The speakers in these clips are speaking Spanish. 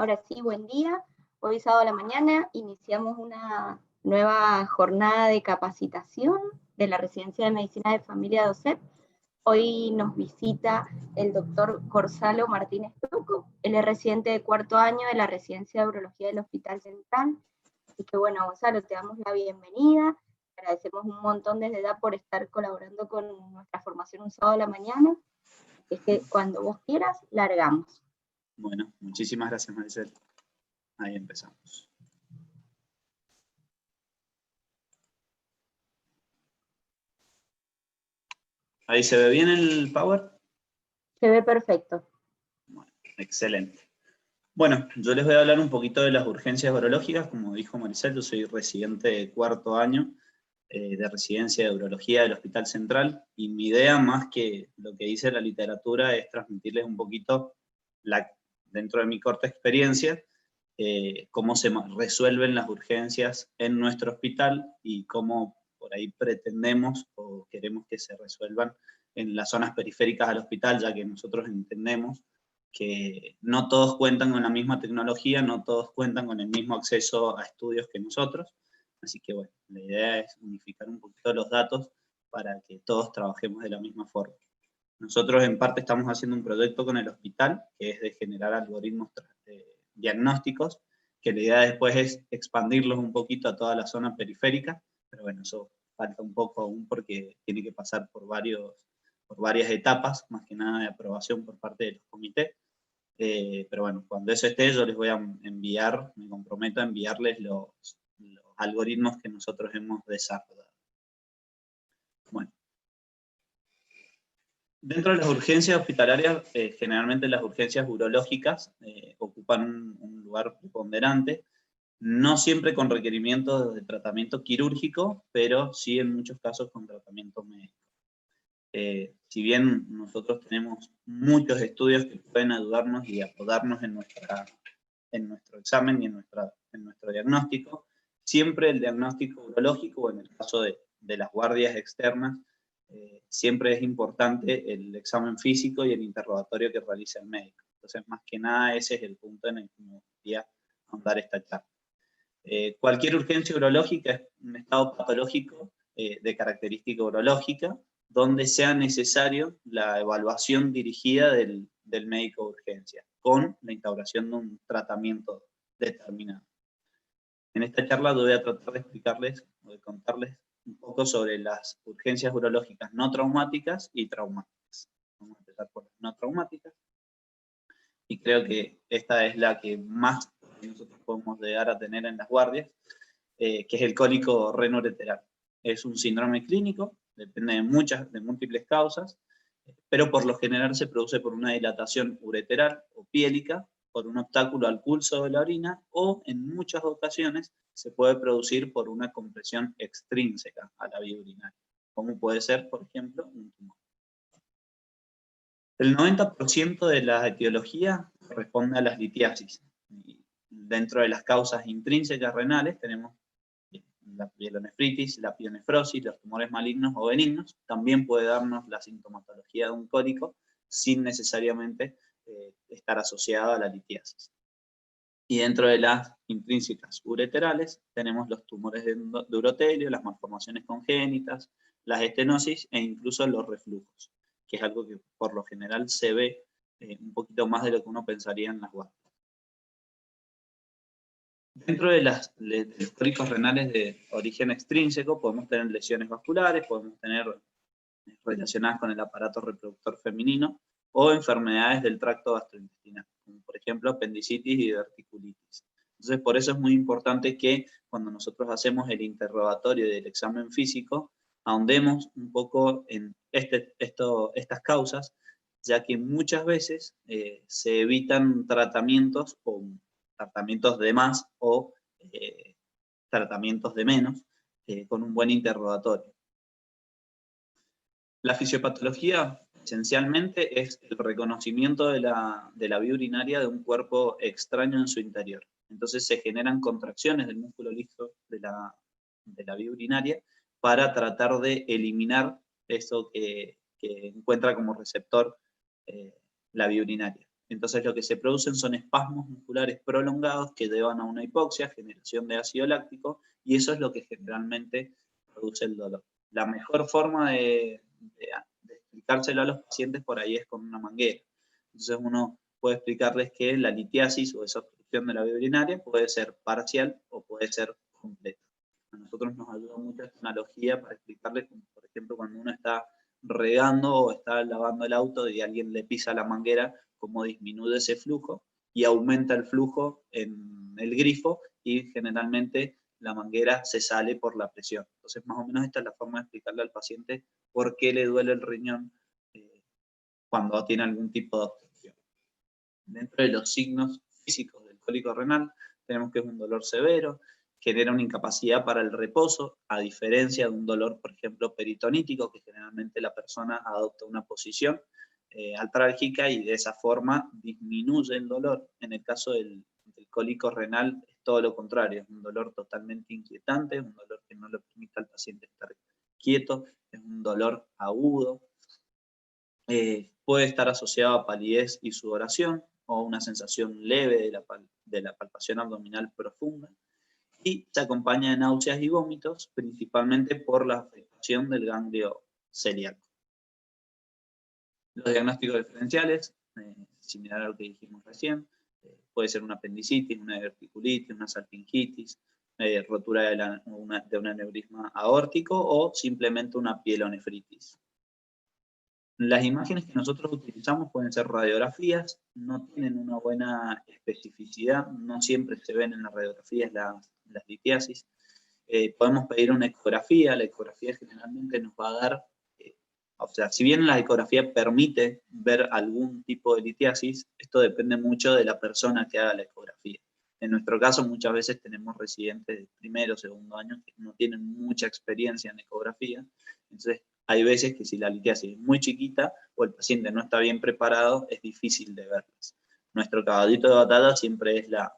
Ahora sí, buen día. Hoy sábado a la mañana iniciamos una nueva jornada de capacitación de la Residencia de Medicina de Familia de OSEP. Hoy nos visita el doctor Gonzalo Martínez Truco. Él es residente de cuarto año de la Residencia de Urología del Hospital Central. Así que bueno, Gonzalo, te damos la bienvenida. Agradecemos un montón desde ya por estar colaborando con nuestra formación un sábado a la mañana. Es que cuando vos quieras, largamos. Bueno, muchísimas gracias, Maricel. Ahí empezamos. ¿Ahí se ve bien el Power? Se ve perfecto. Bueno, excelente. Bueno, yo les voy a hablar un poquito de las urgencias urológicas. Como dijo Maricel, yo soy residente de cuarto año de residencia de urología del Hospital Central, y mi idea, más que lo que dice la literatura, es transmitirles un poquito, dentro de mi corta experiencia, cómo se resuelven las urgencias en nuestro hospital y cómo por ahí pretendemos o queremos que se resuelvan en las zonas periféricas al hospital, ya que nosotros entendemos que no todos cuentan con la misma tecnología, no todos cuentan con el mismo acceso a estudios que nosotros. Así que bueno, la idea es unificar un poquito los datos para que todos trabajemos de la misma forma. Nosotros en parte estamos haciendo un proyecto con el hospital, que es de generar algoritmos diagnósticos, que la idea después es expandirlos un poquito a toda la zona periférica, pero bueno, eso falta un poco aún porque tiene que pasar por varias etapas, más que nada de aprobación por parte de los comités. Pero bueno, cuando eso esté, yo les voy a enviar, me comprometo a enviarles los algoritmos que nosotros hemos desarrollado. Bueno. Dentro de las urgencias hospitalarias, generalmente las urgencias urológicas ocupan un lugar preponderante, no siempre con requerimientos de tratamiento quirúrgico, pero sí en muchos casos con tratamiento médico. Si bien nosotros tenemos muchos estudios que pueden ayudarnos y apodarnos en nuestro examen y en nuestro diagnóstico, siempre el diagnóstico urológico, o en el caso de las guardias externas, siempre es importante el examen físico y el interrogatorio que realiza el médico. Entonces, más que nada, ese es el punto en el que me gustaría ahondar esta charla. Cualquier urgencia urológica es un estado patológico de característica urológica, donde sea necesario la evaluación dirigida del médico de urgencia, con la instauración de un tratamiento determinado. En esta charla voy a tratar de explicarles o de contarles un poco sobre las urgencias urológicas no traumáticas y traumáticas. Vamos a empezar por las no traumáticas. Y creo que esta es la que más nosotros podemos llegar a tener en las guardias, que es el cólico renoureteral. Es un síndrome clínico, depende de múltiples causas, pero por lo general se produce por una dilatación ureteral o piélica, por un obstáculo al pulso de la orina, o en muchas ocasiones se puede producir por una compresión extrínseca a la vía urinaria, como puede ser, por ejemplo, un tumor. El 90% de la etiología corresponde a las litiasis. Dentro de las causas intrínsecas renales tenemos la pielonefritis, la pielonefrosis, los tumores malignos o benignos. También puede darnos la sintomatología de un cólico sin necesariamente estar asociada a la litiasis. Y dentro de las intrínsecas ureterales tenemos los tumores de urotelio, las malformaciones congénitas, las estenosis e incluso los reflujos, que es algo que por lo general se ve un poquito más de lo que uno pensaría en las guardias. Dentro de los cólicos renales de origen extrínseco podemos tener lesiones vasculares, podemos tener relacionadas con el aparato reproductor femenino o enfermedades del tracto gastrointestinal, como por ejemplo apendicitis y diverticulitis. Entonces, por eso es muy importante que cuando nosotros hacemos el interrogatorio del examen físico, ahondemos un poco en estas causas, ya que muchas veces se evitan tratamientos o tratamientos de más o tratamientos de menos con un buen interrogatorio. La fisiopatología esencialmente es el reconocimiento de la vía urinaria de un cuerpo extraño en su interior. Entonces se generan contracciones del músculo liso de la vía urinaria para tratar de eliminar eso que encuentra como receptor la vía urinaria. Entonces lo que se producen son espasmos musculares prolongados que llevan a una hipoxia, generación de ácido láctico, y eso es lo que generalmente produce el dolor. La mejor forma de explicárselo a los pacientes por ahí es con una manguera. Entonces uno puede explicarles que la litiasis o esa obstrucción de la vía urinaria puede ser parcial o puede ser completa. A nosotros nos ayuda mucho esta analogía para explicarles, como por ejemplo, cuando uno está regando o está lavando el auto y alguien le pisa la manguera, cómo disminuye ese flujo y aumenta el flujo en el grifo y generalmente la manguera se sale por la presión. Entonces, más o menos esta es la forma de explicarle al paciente por qué le duele el riñón cuando tiene algún tipo de obstrucción. Dentro de los signos físicos del cólico renal, tenemos que es un dolor severo, genera una incapacidad para el reposo, a diferencia de un dolor, por ejemplo, peritonítico, que generalmente la persona adopta una posición artrálgica y de esa forma disminuye el dolor. En el caso del cólico renal es todo lo contrario, es un dolor totalmente inquietante, es un dolor que no le permite al paciente estar quieto, es un dolor agudo, puede estar asociado a palidez y sudoración o una sensación leve de la palpación abdominal profunda, y se acompaña de náuseas y vómitos, principalmente por la afectación del ganglio celíaco. Los diagnósticos diferenciales, similar a lo que dijimos recién, puede ser una apendicitis, una diverticulitis, una salpingitis, rotura de un aneurisma aórtico o simplemente una pielonefritis. Las imágenes que nosotros utilizamos pueden ser radiografías, no tienen una buena especificidad, no siempre se ven en las radiografías las litiasis. Podemos pedir una ecografía, la ecografía generalmente nos va a dar, o sea, si bien la ecografía permite ver algún tipo de litiasis, esto depende mucho de la persona que haga la ecografía. En nuestro caso muchas veces tenemos residentes de primero o segundo año que no tienen mucha experiencia en ecografía, entonces hay veces que si la litiasis es muy chiquita o el paciente no está bien preparado, es difícil de verlas. Nuestro caballito de batalla siempre es la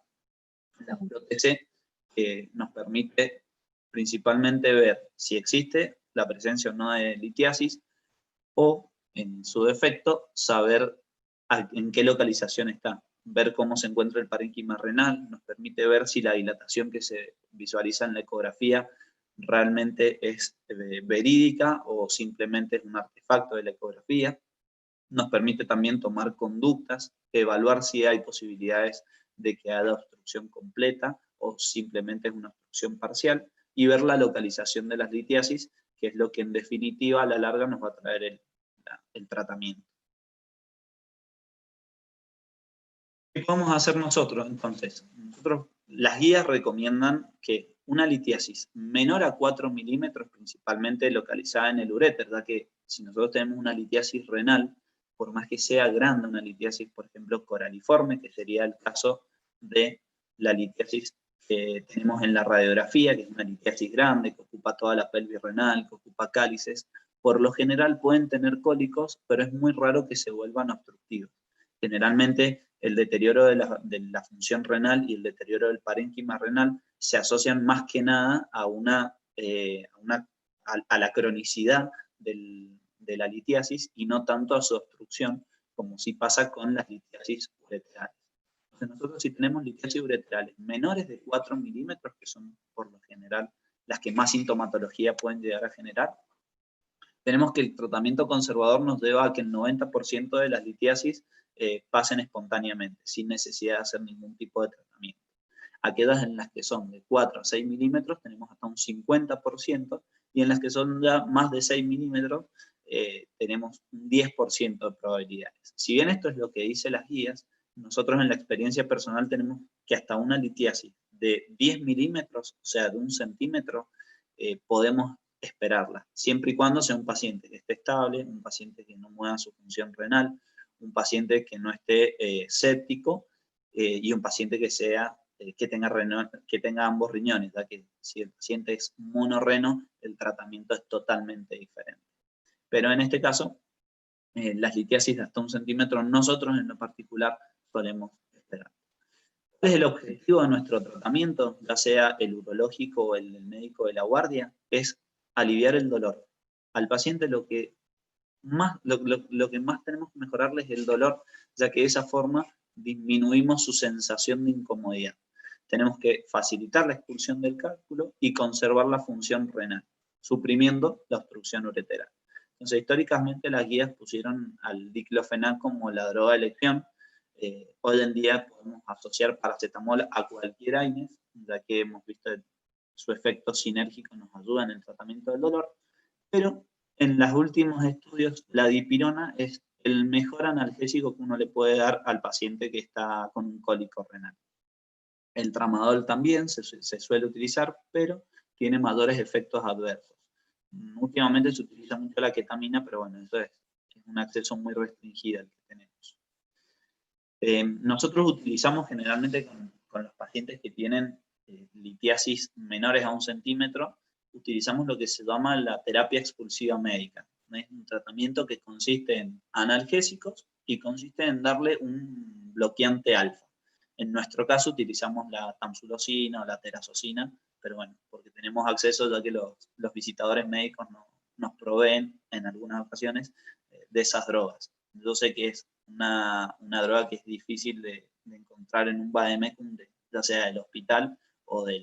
UroTC, que nos permite principalmente ver si existe la presencia o no de litiasis, o en su defecto, saber en qué localización está. Ver cómo se encuentra el parénquima renal, nos permite ver si la dilatación que se visualiza en la ecografía realmente es verídica o simplemente es un artefacto de la ecografía. Nos permite también tomar conductas, evaluar si hay posibilidades de que haya obstrucción completa o simplemente es una obstrucción parcial, y ver la localización de las litiasis, que es lo que en definitiva a la larga nos va a traer el tratamiento. ¿Qué podemos hacer nosotros entonces? Las guías recomiendan que una litiasis menor a 4 milímetros, principalmente localizada en el uréter, ya que si nosotros tenemos una litiasis renal, por más que sea grande una litiasis, por ejemplo, coraliforme, que sería el caso de la litiasis que tenemos en la radiografía, que es una litiasis grande, que ocupa toda la pelvis renal, que ocupa cálices, por lo general pueden tener cólicos, pero es muy raro que se vuelvan obstructivos. Generalmente el deterioro de la función renal y el deterioro del parénquima renal se asocian más que nada a la cronicidad de la litiasis y no tanto a su obstrucción, como sí pasa con las litiasis ureterales. Entonces nosotros si tenemos litiasis ureterales menores de 4 milímetros, que son por lo general las que más sintomatología pueden llegar a generar, tenemos que el tratamiento conservador nos lleva a que el 90% de las litiasis pasen espontáneamente, sin necesidad de hacer ningún tipo de tratamiento. Aquellas en las que son de 4 a 6 milímetros tenemos hasta un 50%, y en las que son ya más de 6 milímetros tenemos un 10% de probabilidades. Si bien esto es lo que dicen las guías, nosotros en la experiencia personal tenemos que hasta una litiasis de 10 milímetros, o sea, de 1 centímetro, podemos esperarla, siempre y cuando sea un paciente que esté estable, un paciente que no mueva su función renal, un paciente que no esté séptico y un paciente que tenga ambos riñones, ya que si el paciente es monorreno, el tratamiento es totalmente diferente. Pero en este caso, las litiasis de hasta 1 centímetro, nosotros en lo particular solemos esperar. ¿Cuál es el objetivo de nuestro tratamiento, ya sea el urológico o el médico de la guardia? Es aliviar el dolor. Al paciente lo que lo que más tenemos que mejorarles es el dolor, ya que de esa forma disminuimos su sensación de incomodidad. Tenemos que facilitar la expulsión del cálculo y conservar la función renal, suprimiendo la obstrucción ureteral. Entonces, históricamente las guías pusieron al diclofenac como la droga de elección. Hoy en día podemos asociar paracetamol a cualquier AINES, ya que hemos visto su efecto sinérgico nos ayuda en el tratamiento del dolor, pero en los últimos estudios la dipirona es el mejor analgésico que uno le puede dar al paciente que está con un cólico renal. El tramadol también se suele utilizar, pero tiene mayores efectos adversos. Últimamente se utiliza mucho la ketamina, pero bueno, eso es un acceso muy restringido al que tenemos. Nosotros utilizamos generalmente con los pacientes que tienen litiasis menores a 1 centímetro, utilizamos lo que se llama la terapia expulsiva médica. Es un tratamiento que consiste en analgésicos y consiste en darle un bloqueante alfa. En nuestro caso utilizamos la tamsulosina o la terazosina, pero bueno, porque tenemos acceso ya que los visitadores médicos nos proveen en algunas ocasiones de esas drogas. Yo sé que es una droga que es difícil de encontrar en un vademecum, ya sea del hospital o de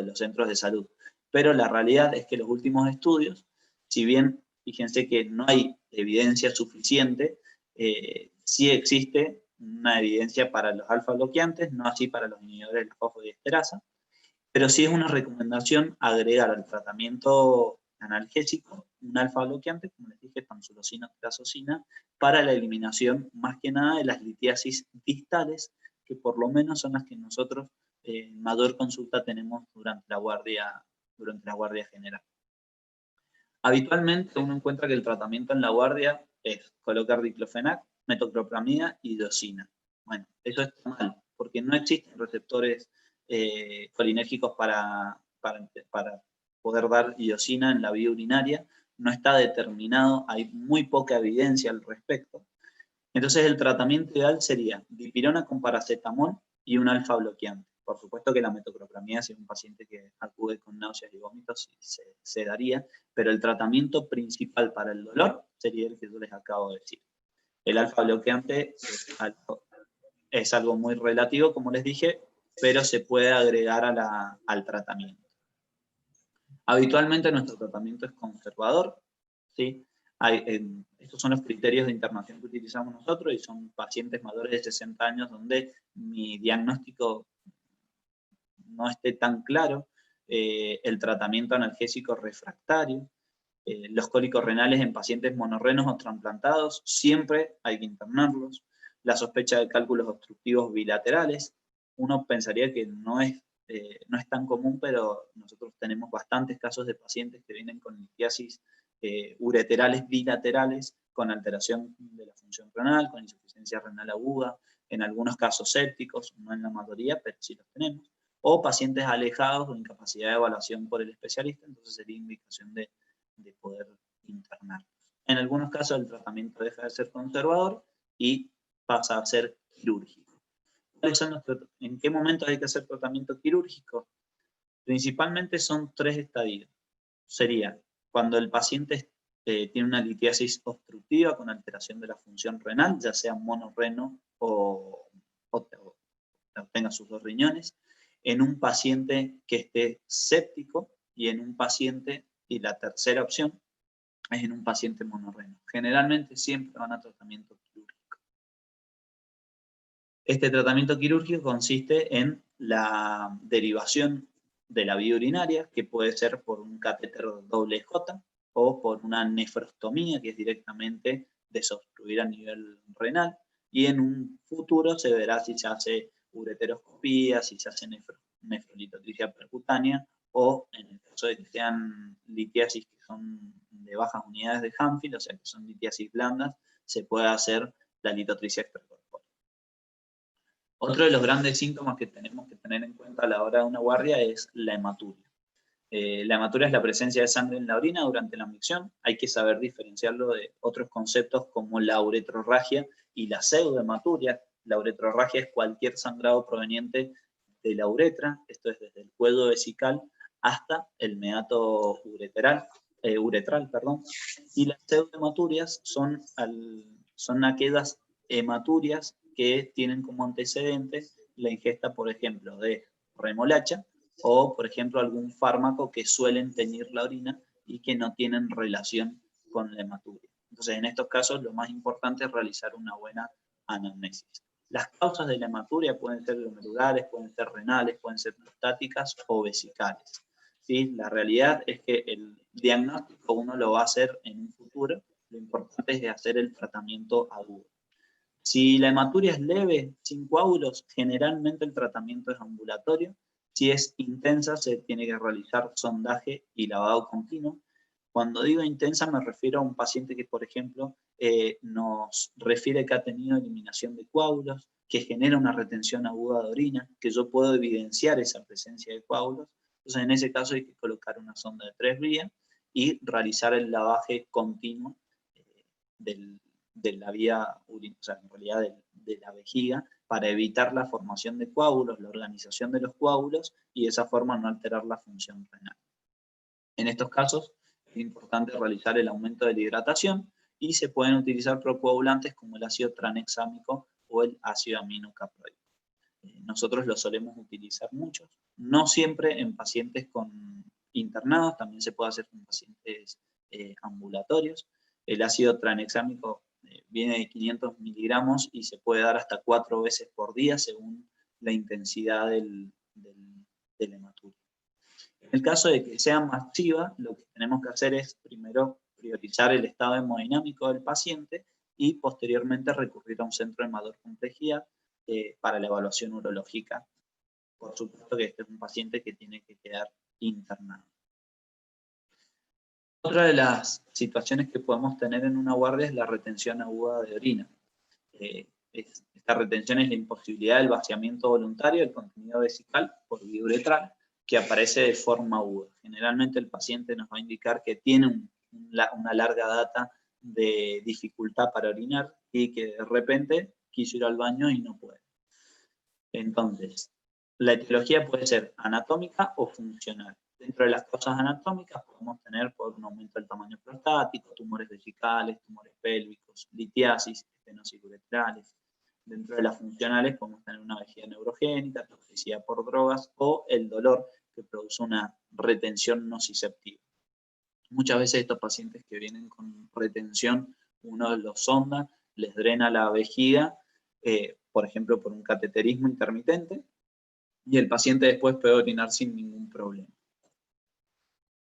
los centros de salud. Pero la realidad es que los últimos estudios, si bien fíjense que no hay evidencia suficiente, sí existe una evidencia para los alfa bloqueantes, no así para los inhibidores de la fosfodiesterasa, pero sí es una recomendación agregar al tratamiento analgésico un alfa bloqueante, como les dije, tamsulosina o terazosina, para la eliminación más que nada de las litiasis distales, que por lo menos son las que nosotros mayor consulta tenemos durante la guardia general. Habitualmente uno encuentra que el tratamiento en la guardia es colocar diclofenac, metoclopramida y iosina. Bueno, eso está mal, porque no existen receptores colinérgicos para poder dar iosina en la vía urinaria, no está determinado, hay muy poca evidencia al respecto. Entonces el tratamiento ideal sería dipirona con paracetamol y un alfa bloqueante. Por supuesto que la metoclopramida, si es un paciente que acude con náuseas y vómitos, se daría, pero el tratamiento principal para el dolor sería el que yo les acabo de decir. El alfa bloqueante es algo muy relativo, como les dije, pero se puede agregar al tratamiento. Habitualmente nuestro tratamiento es conservador, ¿sí? Estos son los criterios de internación que utilizamos nosotros y son pacientes mayores de 60 años donde mi diagnóstico no esté tan claro, el tratamiento analgésico refractario, los cólicos renales en pacientes monorrenos o trasplantados, siempre hay que internarlos, la sospecha de cálculos obstructivos bilaterales, uno pensaría que no es tan común, pero nosotros tenemos bastantes casos de pacientes que vienen con litiasis ureterales bilaterales, con alteración de la función renal, con insuficiencia renal aguda, en algunos casos sépticos, no en la mayoría, pero sí los tenemos, o pacientes alejados o incapacidad de evaluación por el especialista, entonces sería indicación de poder internar. En algunos casos el tratamiento deja de ser conservador y pasa a ser quirúrgico. ¿En qué momentos hay que hacer tratamiento quirúrgico? Principalmente son 3 estadios. Sería cuando el paciente tiene una litiasis obstructiva con alteración de la función renal, ya sea monorreno o tenga sus 2 riñones, en un paciente que esté séptico y en un paciente, y la tercera opción, es en un paciente monorreno. Generalmente siempre van a tratamiento quirúrgico. Este tratamiento quirúrgico consiste en la derivación de la vía urinaria, que puede ser por un catéter doble J o por una nefrostomía, que es directamente desobstruir a nivel renal, y en un futuro se verá si se hace ureteroscopía, si se hace nefrolitotripsia percutánea, o en el caso de que sean litiasis que son de bajas unidades de Hanfield, o sea que son litiasis blandas, se puede hacer la litotripsia extracorpórea. Otro de los grandes síntomas que tenemos que tener en cuenta a la hora de una guardia es la hematuria. La hematuria es la presencia de sangre en la orina durante la micción. Hay que saber diferenciarlo de otros conceptos como la uretrorragia y la pseudohematuria. La uretrorragia es cualquier sangrado proveniente de la uretra, esto es desde el cuello vesical hasta el meato ureteral. uretral, perdón, y las pseudohematuриas son aquellas hematurias que tienen como antecedente la ingesta, por ejemplo, de remolacha, o, por ejemplo, algún fármaco que suelen teñir la orina y que no tienen relación con la hematuria. Entonces, en estos casos, lo más importante es realizar una buena anamnesis. Las causas de la hematuria pueden ser glomerulares, pueden ser renales, pueden ser prostáticas o vesicales. ¿Sí? La realidad es que el diagnóstico uno lo va a hacer en un futuro, lo importante es hacer el tratamiento agudo. Si la hematuria es leve, sin coágulos, generalmente el tratamiento es ambulatorio. Si es intensa, se tiene que realizar sondaje y lavado continuo. Cuando digo intensa me refiero a un paciente que, por ejemplo, nos refiere que ha tenido eliminación de coágulos, que genera una retención aguda de orina, que yo puedo evidenciar esa presencia de coágulos. Entonces, en ese caso hay que colocar una sonda de 3 vías y realizar el lavaje continuo de la vía urinaria, o sea, en realidad de la vejiga, para evitar la formación de coágulos, la organización de los coágulos, y de esa forma no alterar la función renal. En estos casos es importante realizar el aumento de la hidratación y se pueden utilizar procoagulantes como el ácido tranexámico o el ácido aminocaproico. Nosotros lo solemos utilizar mucho, no siempre en pacientes internados, también se puede hacer con pacientes ambulatorios. El ácido tranexámico viene de 500 miligramos y se puede dar hasta 4 veces por día según la intensidad de la hematuria. En el caso de que sea masiva, lo que tenemos que hacer es primero priorizar el estado hemodinámico del paciente y posteriormente recurrir a un centro de mayor complejidad para la evaluación urológica. Por supuesto que este es un paciente que tiene que quedar internado. Otra de las situaciones que podemos tener en una guardia es la retención aguda de orina. Esta retención es la imposibilidad del vaciamiento voluntario del contenido vesical por vía uretral que aparece de forma aguda. Generalmente el paciente nos va a indicar que tiene una larga data de dificultad para orinar y que de repente quiso ir al baño y no puede. Entonces, la etiología puede ser anatómica o funcional. Dentro de las causas anatómicas podemos tener por un aumento del tamaño prostático, tumores vesicales, tumores pélvicos, litiasis, estenosis uretrales. Dentro de las funcionales podemos tener una vejiga neurogénica, toxicidad por drogas o el dolor que produce una retención nociceptiva. Muchas veces estos pacientes que vienen con retención, uno los sonda, les drena la vejiga, por ejemplo por un cateterismo intermitente, y el paciente después puede orinar sin ningún problema.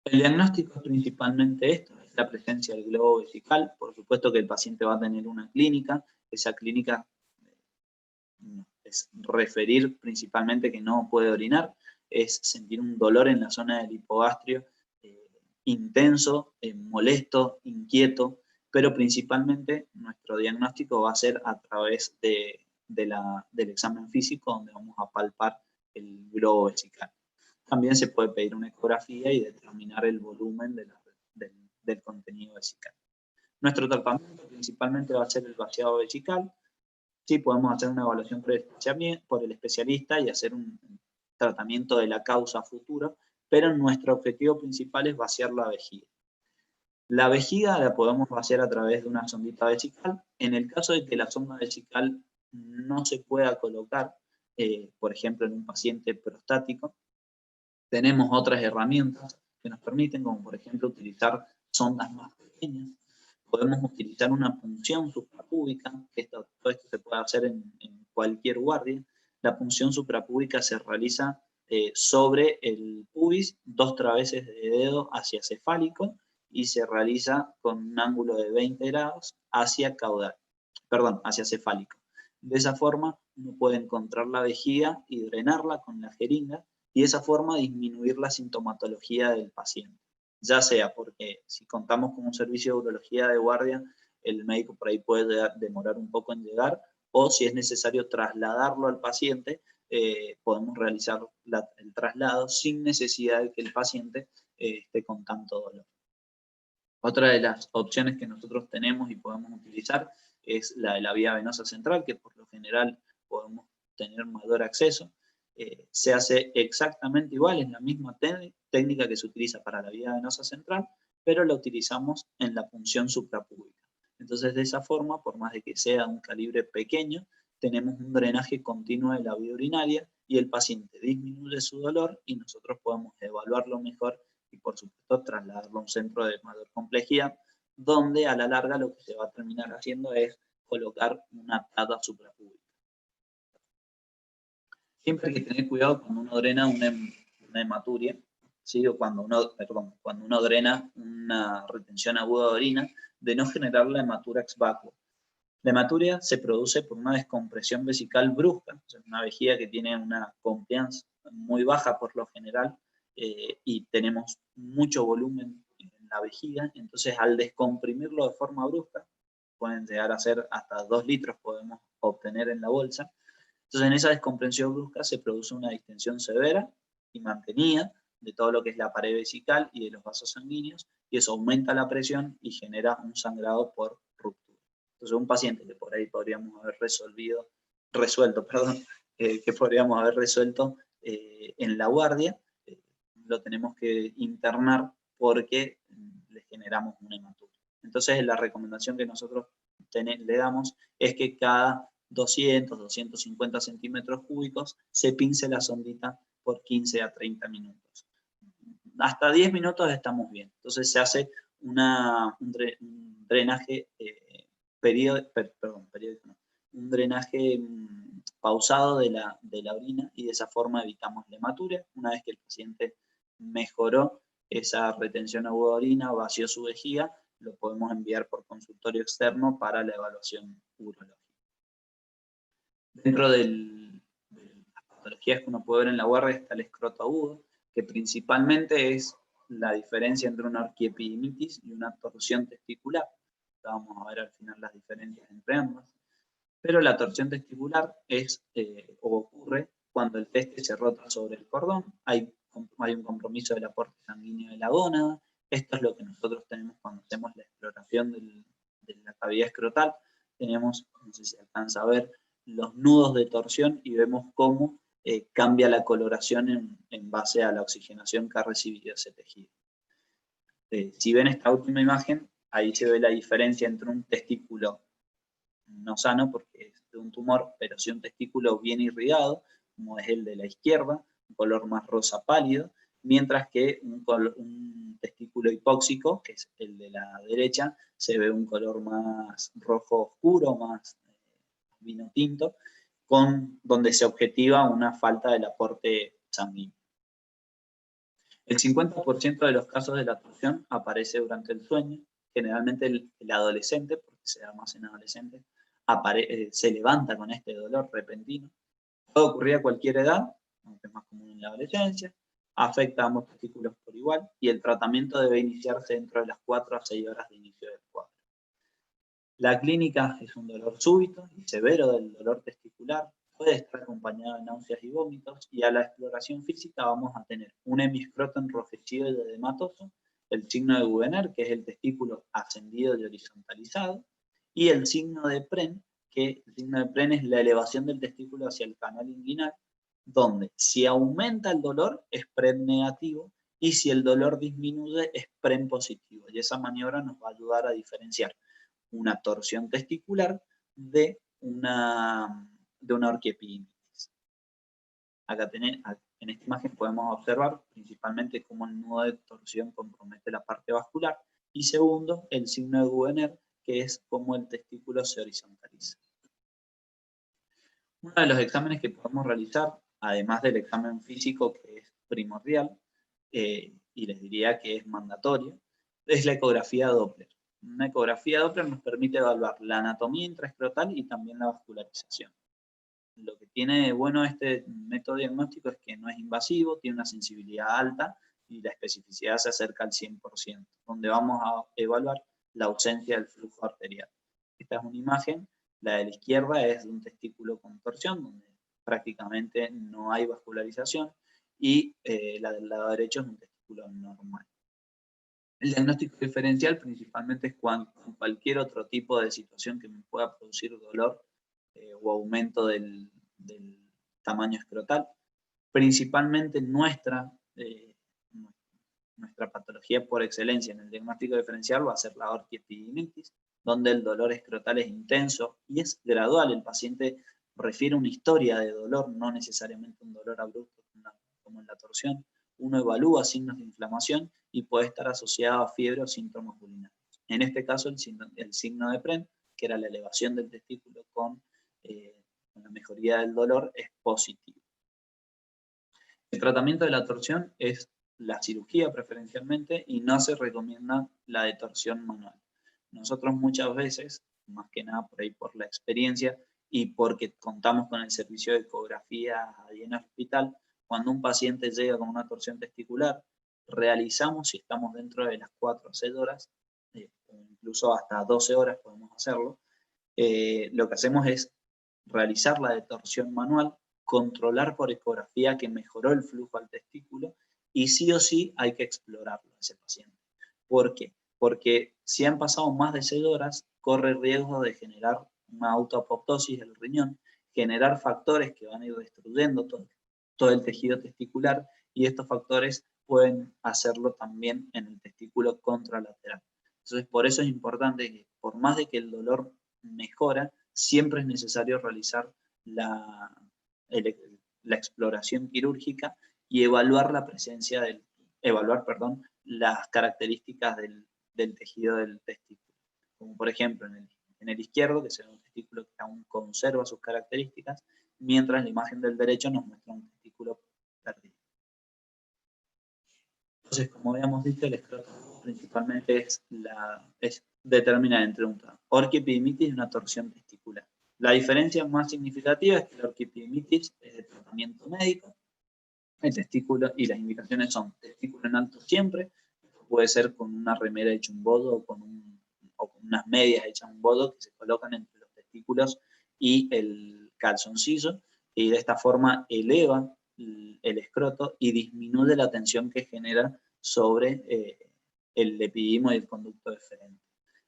El diagnóstico es principalmente esto, es la presencia del globo vesical. Por supuesto que el paciente va a tener una clínica, esa clínica es referir principalmente que no puede orinar, es sentir un dolor en la zona del hipogastrio intenso, molesto, inquieto, pero principalmente nuestro diagnóstico va a ser a través del examen físico, donde vamos a palpar el globo vesical. También se puede pedir una ecografía y determinar el volumen del contenido vesical. Nuestro tratamiento principalmente va a ser el vaciado vesical. Sí, podemos hacer una evaluación por el especialista y hacer un tratamiento de la causa futuro, pero nuestro objetivo principal es vaciar la vejiga. La vejiga la podemos vaciar a través de una sondita vesical. En el caso de que la sonda vesical no se pueda colocar, por ejemplo, en un paciente prostático, tenemos otras herramientas que nos permiten, como por ejemplo utilizar sondas más pequeñas. Podemos utilizar una punción suprapúbica, que todo esto se puede hacer en cualquier guardia. La punción suprapúbica se realiza sobre el pubis, 2 traveses de dedo hacia cefálico, y se realiza con un ángulo de 20 grados hacia caudal, hacia cefálico. De esa forma uno puede encontrar la vejiga y drenarla con la jeringa, y de esa forma disminuir la sintomatología del paciente. Ya sea porque si contamos con un servicio de urología de guardia, el médico por ahí puede demorar un poco en llegar, o si es necesario trasladarlo al paciente, podemos realizar el traslado sin necesidad de que el paciente esté con tanto dolor. Otra de las opciones que nosotros tenemos y podemos utilizar es la de la vía venosa central, que por lo general podemos tener mayor acceso. Se hace exactamente igual, es la misma técnica que se utiliza para la vía venosa central, pero la utilizamos en la punción suprapúbica. Entonces, de esa forma, por más de que sea un calibre pequeño, tenemos un drenaje continuo de la vía urinaria y el paciente disminuye su dolor y nosotros podemos evaluarlo mejor y, por supuesto, trasladarlo a un centro de mayor complejidad, donde a la larga lo que se va a terminar haciendo es colocar una tapa suprapúbica. Siempre hay que tener cuidado cuando uno drena una hematuria, ¿sí? O cuando uno drena una retención aguda de orina, de no generar la hematura ex vacuo. La hematuria se produce por una descompresión vesical brusca, o sea, una vejiga que tiene una compliance muy baja por lo general, y tenemos mucho volumen en la vejiga, entonces al descomprimirlo de forma brusca, pueden llegar a ser hasta 2 litros podemos obtener en la bolsa. Entonces en esa descompresión brusca se produce una distensión severa y mantenida de todo lo que es la pared vesical y de los vasos sanguíneos, y eso aumenta la presión y genera un sangrado por ruptura. Entonces un paciente que por ahí podríamos haber resuelto en la guardia, lo tenemos que internar porque le generamos una hematura. Entonces la recomendación que nosotros le damos es que cada 200, 250 centímetros cúbicos se pince la sondita por 15 a 30 minutos. Hasta 10 minutos estamos bien. Entonces se hace un drenaje un drenaje pausado de la orina, y de esa forma evitamos la hematuria. Una vez que el paciente mejoró esa retención aguda de orina, vació su vejiga, lo podemos enviar por consultorio externo para la evaluación urológica. Dentro de las patologías que uno puede ver en la guardia está el escroto agudo, que principalmente es la diferencia entre una orquiepidimitis y una torsión testicular. Vamos a ver al final las diferencias entre ambas. Pero la torsión testicular ocurre cuando el teste se rota sobre el cordón, hay un compromiso del aporte sanguíneo de la gónada. Esto es lo que nosotros tenemos cuando hacemos la exploración de la cavidad escrotal. Tenemos, no sé si se alcanza a ver, los nudos de torsión y vemos cómo cambia la coloración en base a la oxigenación que ha recibido ese tejido. Si ven esta última imagen, ahí se ve la diferencia entre un testículo no sano, porque es de un tumor, pero sí un testículo bien irrigado, como es el de la izquierda, un color más rosa pálido, mientras que un testículo hipóxico, que es el de la derecha, se ve un color más rojo oscuro, más vino tinto, donde se objetiva una falta del aporte sanguíneo. El 50% de los casos de la torsión aparece durante el sueño, generalmente el adolescente, porque se da más en adolescentes, se levanta con este dolor repentino. Puede ocurrir a cualquier edad, aunque es más común en la adolescencia, afecta a ambos testículos por igual, y el tratamiento debe iniciarse dentro de las 4 a 6 horas de inicio del cuadro. La clínica es un dolor súbito y severo del dolor testicular, puede estar acompañado de náuseas y vómitos, y a la exploración física vamos a tener un hemiscroto enrojecido y edematoso, el signo de Wegener, que es el testículo ascendido y horizontalizado, y el signo de Pren, que el signo de Pren es la elevación del testículo hacia el canal inguinal, donde si aumenta el dolor es Pren negativo, y si el dolor disminuye es Pren positivo, y esa maniobra nos va a ayudar a diferenciar una torsión testicular de una orquiepidimitis. Acá en esta imagen podemos observar principalmente cómo el nudo de torsión compromete la parte vascular, y segundo, el signo de Wegener, que es cómo el testículo se horizontaliza. Uno de los exámenes que podemos realizar, además del examen físico, que es primordial, y les diría que es mandatorio, es la ecografía Doppler. Una ecografía Doppler nos permite evaluar la anatomía intraescrotal y también la vascularización. Lo que tiene de bueno este método diagnóstico es que no es invasivo, tiene una sensibilidad alta y la especificidad se acerca al 100%, donde vamos a evaluar la ausencia del flujo arterial. Esta es una imagen, la de la izquierda es de un testículo con torsión, donde prácticamente no hay vascularización, y la del lado derecho es un testículo normal. El diagnóstico diferencial principalmente es cuando cualquier otro tipo de situación que me pueda producir dolor o aumento del tamaño escrotal. Principalmente nuestra nuestra patología por excelencia en el diagnóstico diferencial va a ser la orquiepididimitis, donde el dolor escrotal es intenso y es gradual. El paciente refiere una historia de dolor, no necesariamente un dolor abrupto como en la torsión. Uno evalúa signos de inflamación y puede estar asociado a fiebre o síntomas urinarios. En este caso, el signo de PREN, que era la elevación del testículo con la mejoría del dolor, es positivo. El tratamiento de la torsión es la cirugía preferencialmente y no se recomienda la detorsión manual. Nosotros muchas veces, más que nada por ahí por la experiencia y porque contamos con el servicio de ecografía ahí en el hospital, cuando un paciente llega con una torsión testicular, realizamos, si estamos dentro de las 4 o 6 horas, o incluso hasta 12 horas podemos hacerlo, lo que hacemos es realizar la detorsión manual, controlar por ecografía que mejoró el flujo al testículo y sí o sí hay que explorarlo a ese paciente. ¿Por qué? Porque si han pasado más de 6 horas, corre riesgo de generar una autoapoptosis del riñón, generar factores que van a ir destruyendo todo el tejido testicular y estos factores pueden hacerlo también en el testículo contralateral. Entonces, por eso es importante que, por más de que el dolor mejora, siempre es necesario realizar la exploración quirúrgica y evaluar las características del tejido del testículo. Como por ejemplo en el izquierdo, que será un testículo que aún conserva sus características, mientras la imagen del derecho nos muestra un testículo perdido. Entonces, como habíamos dicho, el escroto principalmente determina entre una orquiepididimitis y una torsión testicular. La diferencia más significativa es que la orquiepididimitis es de tratamiento médico, el testículo, y las indicaciones son testículo en alto siempre, puede ser con una remera hecha un bodo o con unas medias hechas un bodo que se colocan entre los testículos y el calzoncillo, y de esta forma eleva el escroto y disminuye la tensión que genera sobre el epididimo y el conducto deferente.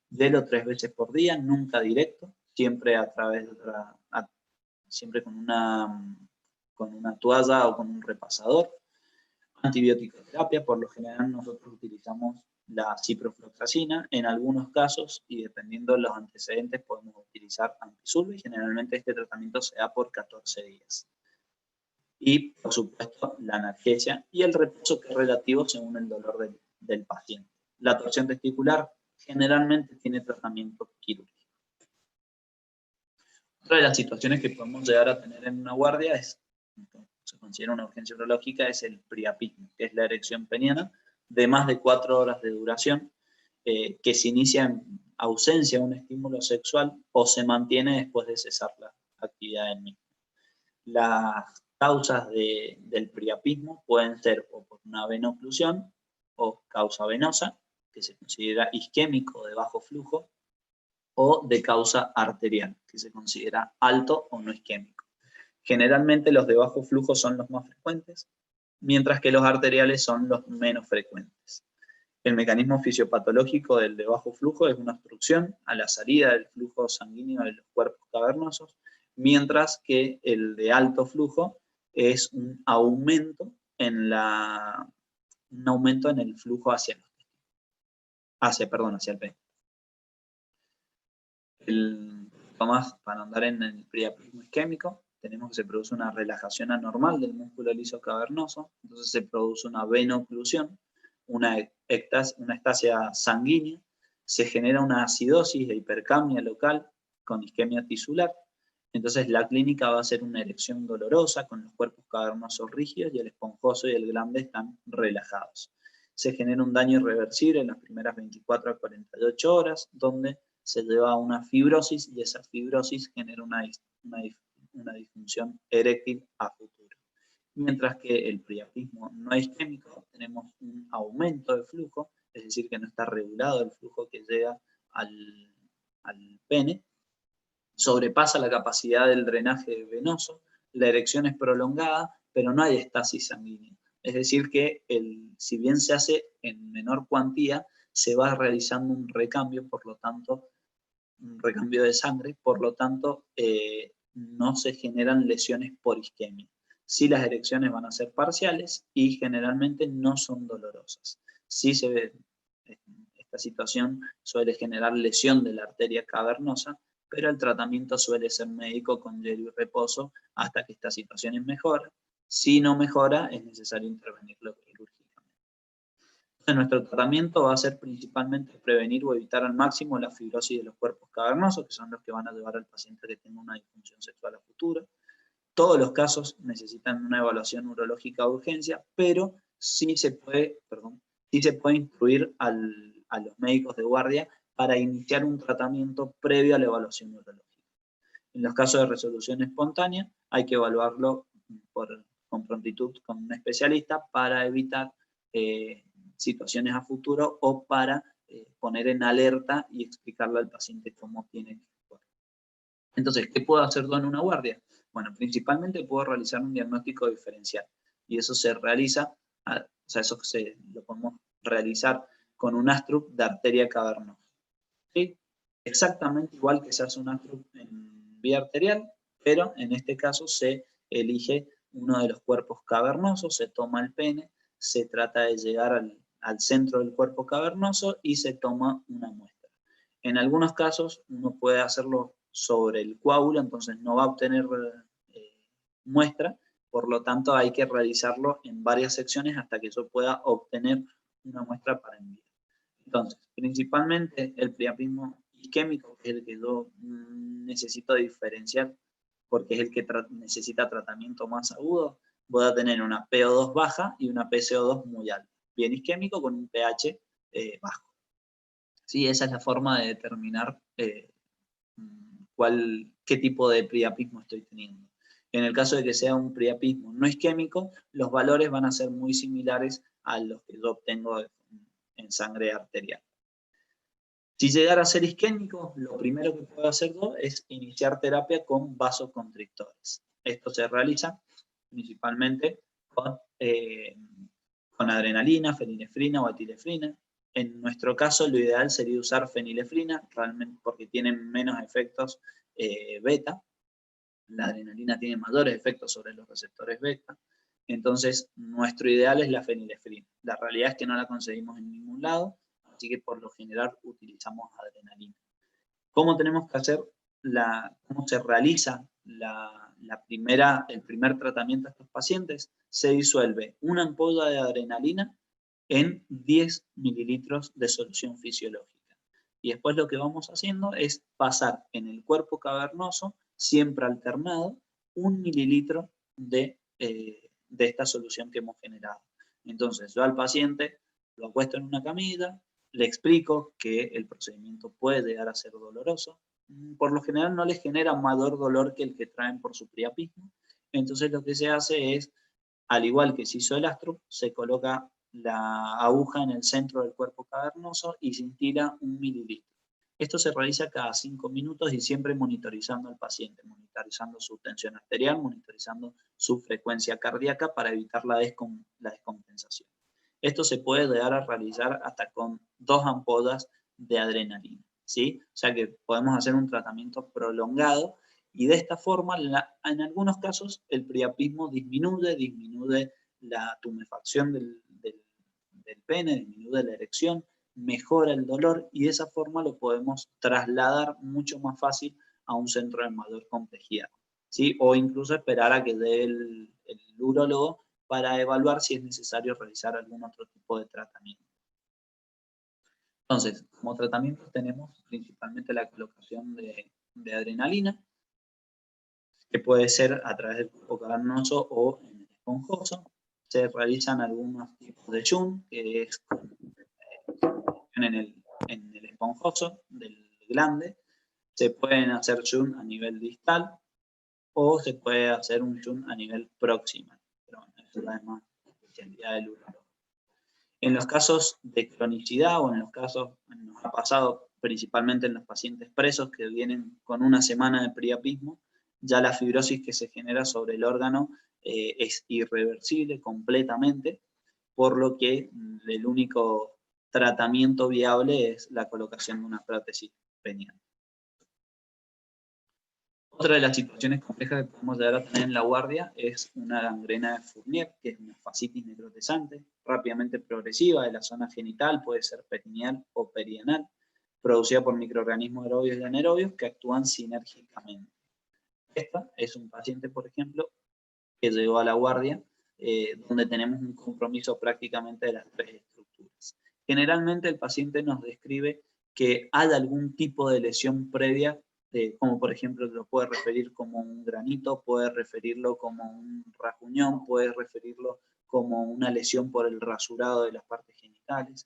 Delo 3 veces por día, nunca directo, siempre a través de siempre con una toalla o con un repasador. Antibiótico terapia, por lo general nosotros utilizamos la ciprofloxacina, en algunos casos y dependiendo de los antecedentes podemos utilizar antisulfa y generalmente este tratamiento se da por 14 días. Y por supuesto la analgesia y el reposo que es relativo según el dolor del paciente. La torsión testicular generalmente tiene tratamiento quirúrgico. Otra de las situaciones que podemos llegar a tener en una guardia se considera una urgencia urológica, es el priapismo, que es la erección peniana de más de 4 horas de duración, que se inicia en ausencia de un estímulo sexual o se mantiene después de cesar la actividad del mismo. Las causas del priapismo pueden ser o por una venoclusión o causa venosa, que se considera isquémico de bajo flujo, o de causa arterial, que se considera alto o no isquémico. Generalmente los de bajo flujo son los más frecuentes, mientras que los arteriales son los menos frecuentes. El mecanismo fisiopatológico del de bajo flujo es una obstrucción a la salida del flujo sanguíneo de los cuerpos cavernosos, mientras que el de alto flujo es un aumento en el flujo hacia el pene. Para andar en el priapismo isquémico, tenemos que se produce una relajación anormal del músculo liso cavernoso, entonces se produce una venoclusión, una ectasia sanguínea, se genera una acidosis e hipercamia local con isquemia tisular, entonces la clínica va a ser una erección dolorosa con los cuerpos cavernosos rígidos y el esponjoso y el glande están relajados. Se genera un daño irreversible en las primeras 24 a 48 horas, donde se lleva a una fibrosis y esa fibrosis genera una disfunción eréctil a futuro. Mientras que el priapismo no isquémico, tenemos un aumento de flujo, es decir, que no está regulado el flujo que llega al pene, sobrepasa la capacidad del drenaje venoso, la erección es prolongada, pero no hay estasis sanguínea. Es decir, que si bien se hace en menor cuantía, se va realizando un recambio, por lo tanto, un recambio de sangre, por lo tanto, no se generan lesiones por isquemia. Sí, las erecciones van a ser parciales y generalmente no son dolorosas. sí se ve, esta situación suele generar lesión de la arteria cavernosa, pero el tratamiento suele ser médico con hielo y reposo hasta que esta situación mejora. Si no mejora, es necesario intervenirlo quirúrgicamente. Entonces, nuestro tratamiento va a ser principalmente prevenir o evitar al máximo la fibrosis de los cuerpos cavernosos, que son los que van a llevar al paciente que tenga una disfunción sexual a futuro. Todos los casos necesitan una evaluación urológica de urgencia, pero sí se puede instruir a los médicos de guardia para iniciar un tratamiento previo a la evaluación urológica. En los casos de resolución espontánea, hay que evaluarlo con prontitud con un especialista para evitar situaciones a futuro o para poner en alerta y explicarle al paciente cómo tiene que actuar. Entonces, ¿qué puedo hacer yo en una guardia? Bueno, principalmente puedo realizar un diagnóstico diferencial y eso se realiza, lo podemos realizar con un astrup de arteria cavernosa. ¿Sí? Exactamente igual que se hace un astrup en vía arterial, pero en este caso se elige uno de los cuerpos cavernosos, se toma el pene, se trata de llegar al centro del cuerpo cavernoso y se toma una muestra. En algunos casos uno puede hacerlo sobre el coágulo, entonces no va a obtener muestra, por lo tanto hay que realizarlo en varias secciones hasta que yo pueda obtener una muestra para enviar. Entonces, principalmente el priapismo isquémico, que es el que yo necesito diferenciar, porque es el que necesita tratamiento más agudo, voy a tener una PO2 baja y una PCO2 muy alta. Bien isquémico con un pH bajo. ¿Sí? Esa es la forma de determinar qué tipo de priapismo estoy teniendo. En el caso de que sea un priapismo no isquémico, los valores van a ser muy similares a los que yo obtengo en sangre arterial. Si llegara a ser isquémico, lo primero que puedo hacer yo es iniciar terapia con vasoconstrictores. Esto se realiza principalmente con adrenalina, fenilefrina o etilefrina. En nuestro caso, lo ideal sería usar fenilefrina, realmente porque tienen menos efectos beta. La adrenalina tiene mayores efectos sobre los receptores beta. Entonces, nuestro ideal es la fenilefrina. La realidad es que no la conseguimos en ningún lado, así que por lo general utilizamos adrenalina. ¿Cómo tenemos que hacer cómo se realiza el primer tratamiento a estos pacientes? Se disuelve una ampolla de adrenalina en 10 mililitros de solución fisiológica. Y después lo que vamos haciendo es pasar en el cuerpo cavernoso, siempre alternado, 1 mililitro de esta solución que hemos generado. Entonces yo al paciente lo acuesto en una camilla, le explico que el procedimiento puede llegar a ser doloroso. Por lo general no les genera mayor dolor que el que traen por su priapismo. Entonces lo que se hace es, al igual que se hizo el astrup, se coloca la aguja en el centro del cuerpo cavernoso y se instila 1 mililitro. Esto se realiza cada 5 minutos y siempre monitorizando al paciente, monitorizando su tensión arterial, monitorizando su frecuencia cardíaca para evitar la descompensación. Esto se puede llegar a realizar hasta con 2 ampollas de adrenalina, ¿sí? O sea que podemos hacer un tratamiento prolongado y de esta forma, en algunos casos, el priapismo disminuye la tumefacción del pene, disminuye la erección, mejora el dolor y de esa forma lo podemos trasladar mucho más fácil a un centro de mayor complejidad, ¿sí? O incluso esperar a que dé el urólogo para evaluar si es necesario realizar algún otro tipo de tratamiento. Entonces, como tratamientos tenemos principalmente la colocación de adrenalina, que puede ser a través del cuerpo cavernoso o en el esponjoso. Se realizan algunos tipos de shunt, que es en el esponjoso del glande. Se pueden hacer shunt a nivel distal o se puede hacer un shunt a nivel proximal. Pero bueno, eso es además la especialidad del urólogo. En los casos de cronicidad o en los casos, nos ha pasado principalmente en los pacientes presos que vienen con una semana de priapismo, ya la fibrosis que se genera sobre el órgano es irreversible completamente, por lo que el único tratamiento viable es la colocación de una prótesis peniana. Otra de las situaciones complejas que podemos llegar a tener en la guardia es una gangrena de Fournier, que es una fascitis necrotizante, rápidamente progresiva de la zona genital, puede ser perineal o perianal, producida por microorganismos aerobios y anaerobios que actúan sinérgicamente. Esta es un paciente, por ejemplo, que llegó a la guardia, donde tenemos un compromiso prácticamente de las tres estructuras. Generalmente el paciente nos describe que hay algún tipo de lesión previa, como por ejemplo lo puede referir como un granito, puede referirlo como un rasguñón, puede referirlo como una lesión por el rasurado de las partes genitales.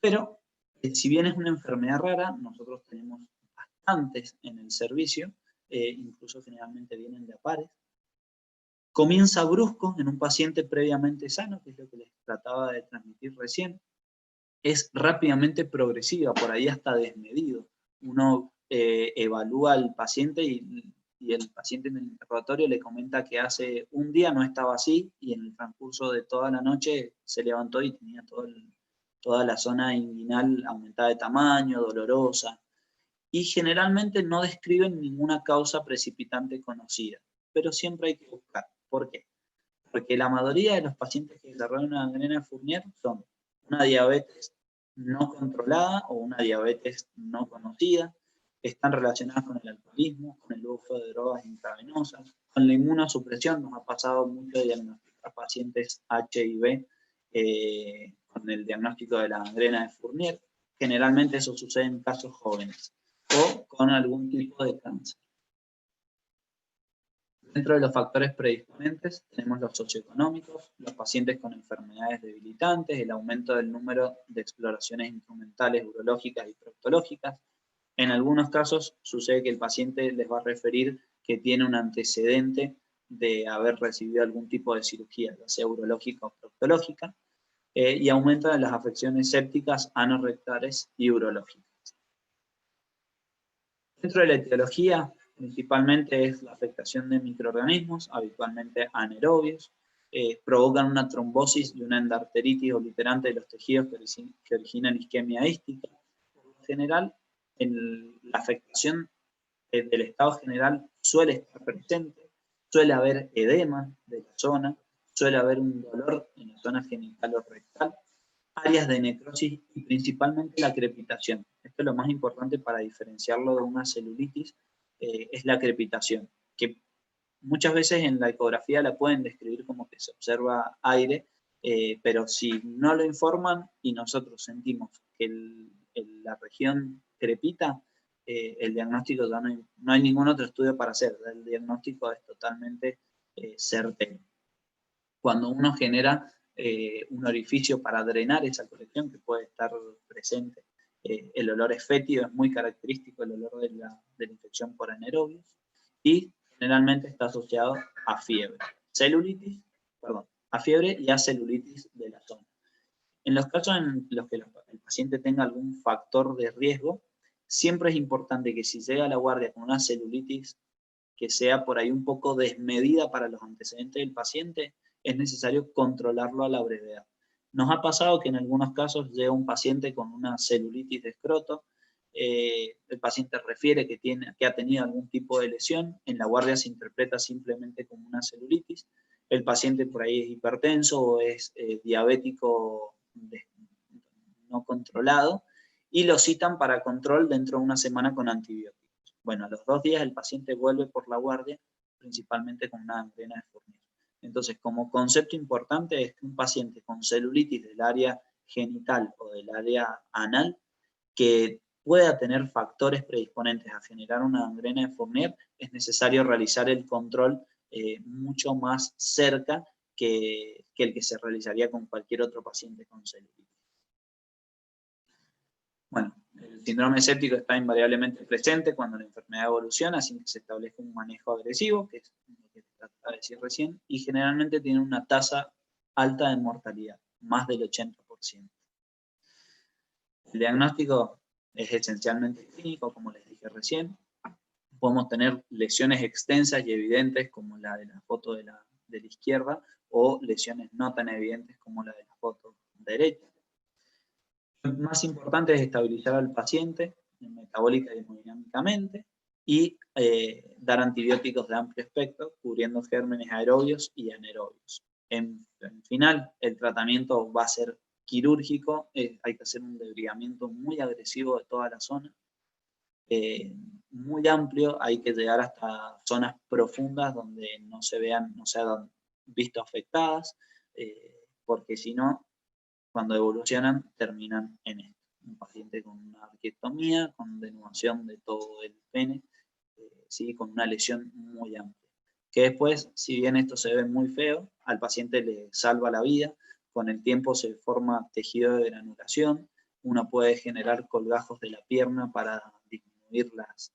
Pero si bien es una enfermedad rara, nosotros tenemos bastantes en el servicio, incluso generalmente vienen de a pares. Comienza brusco en un paciente previamente sano, que es lo que les trataba de transmitir recién. Es rápidamente progresiva, por ahí hasta desmedido. Uno evalúa al paciente y el paciente en el interrogatorio le comenta que hace un día no estaba así y en el transcurso de toda la noche se levantó y tenía toda la zona inguinal aumentada de tamaño, dolorosa. Y generalmente no describen ninguna causa precipitante conocida, pero siempre hay que buscar. ¿Por qué? Porque la mayoría de los pacientes que desarrollan una gangrena de Fournier son una diabetes no controlada o una diabetes no conocida, están relacionadas con el alcoholismo, con el uso de drogas intravenosas, con la inmunosupresión. Nos ha pasado mucho de diagnosticar pacientes HIV con el diagnóstico de la gangrena de Fournier. Generalmente eso sucede en casos jóvenes o con algún tipo de cáncer. Dentro de los factores predisponentes tenemos los socioeconómicos, los pacientes con enfermedades debilitantes, el aumento del número de exploraciones instrumentales urológicas y proctológicas. En algunos casos sucede que el paciente les va a referir que tiene un antecedente de haber recibido algún tipo de cirugía, ya sea urológica o proctológica, y aumento de las afecciones sépticas, anorrectales y urológicas. Dentro de la etiología, principalmente es la afectación de microorganismos, habitualmente anaerobios, provocan una trombosis y una endarteritis obliterante de los tejidos que originan isquemia ística. Por lo general, la afectación del estado general suele estar presente, suele haber edema de la zona, suele haber un dolor en la zona genital o rectal, áreas de necrosis y principalmente la crepitación. Esto es lo más importante para diferenciarlo de una celulitis, es la crepitación, que muchas veces en la ecografía la pueden describir como que se observa aire, pero si no lo informan y nosotros sentimos que la región crepita, el diagnóstico ya no hay ningún otro estudio para hacer, el diagnóstico es totalmente certero. Cuando uno genera un orificio para drenar esa colección que puede estar presente, el olor es fétido, es muy característico el olor de la infección por anaerobios y generalmente está asociado a fiebre, a fiebre y a celulitis de la zona. En los casos en los que el paciente tenga algún factor de riesgo, siempre es importante que si llega a la guardia con una celulitis que sea por ahí un poco desmedida para los antecedentes del paciente, es necesario controlarlo a la brevedad. Nos ha pasado que en algunos casos llega un paciente con una celulitis de escroto, el paciente refiere que ha tenido algún tipo de lesión, en la guardia se interpreta simplemente como una celulitis, el paciente por ahí es hipertenso o es diabético no controlado, y lo citan para control dentro de una semana con antibióticos. Bueno, a los 2 días el paciente vuelve por la guardia, principalmente con una gangrena de Fournier. Entonces, como concepto importante es que un paciente con celulitis del área genital o del área anal, que pueda tener factores predisponentes a generar una gangrena de Fournier, es necesario realizar el control mucho más cerca que el que se realizaría con cualquier otro paciente con celulitis. Bueno, el síndrome séptico está invariablemente presente cuando la enfermedad evoluciona sin que se establezca un manejo agresivo, que es lo que trataba de decir recién, y generalmente tiene una tasa alta de mortalidad, más del 80%. El diagnóstico es esencialmente clínico, como les dije recién. Podemos tener lesiones extensas y evidentes, como la de la foto de la izquierda, o lesiones no tan evidentes como la de la foto derecha. Lo más importante es estabilizar al paciente metabólica y hemodinámicamente, y dar antibióticos de amplio espectro, cubriendo gérmenes aerobios y anaerobios. En final, el tratamiento va a ser quirúrgico, hay que hacer un debridamiento muy agresivo de toda la zona, muy amplio, hay que llegar hasta zonas profundas donde no se hayan visto afectadas, porque si no, cuando evolucionan, terminan en esto. Un paciente con una arquectomía, con denudación de todo el pene, ¿sí? Con una lesión muy amplia. Que después, si bien esto se ve muy feo, al paciente le salva la vida, con el tiempo se forma tejido de granulación, uno puede generar colgajos de la pierna para disminuir las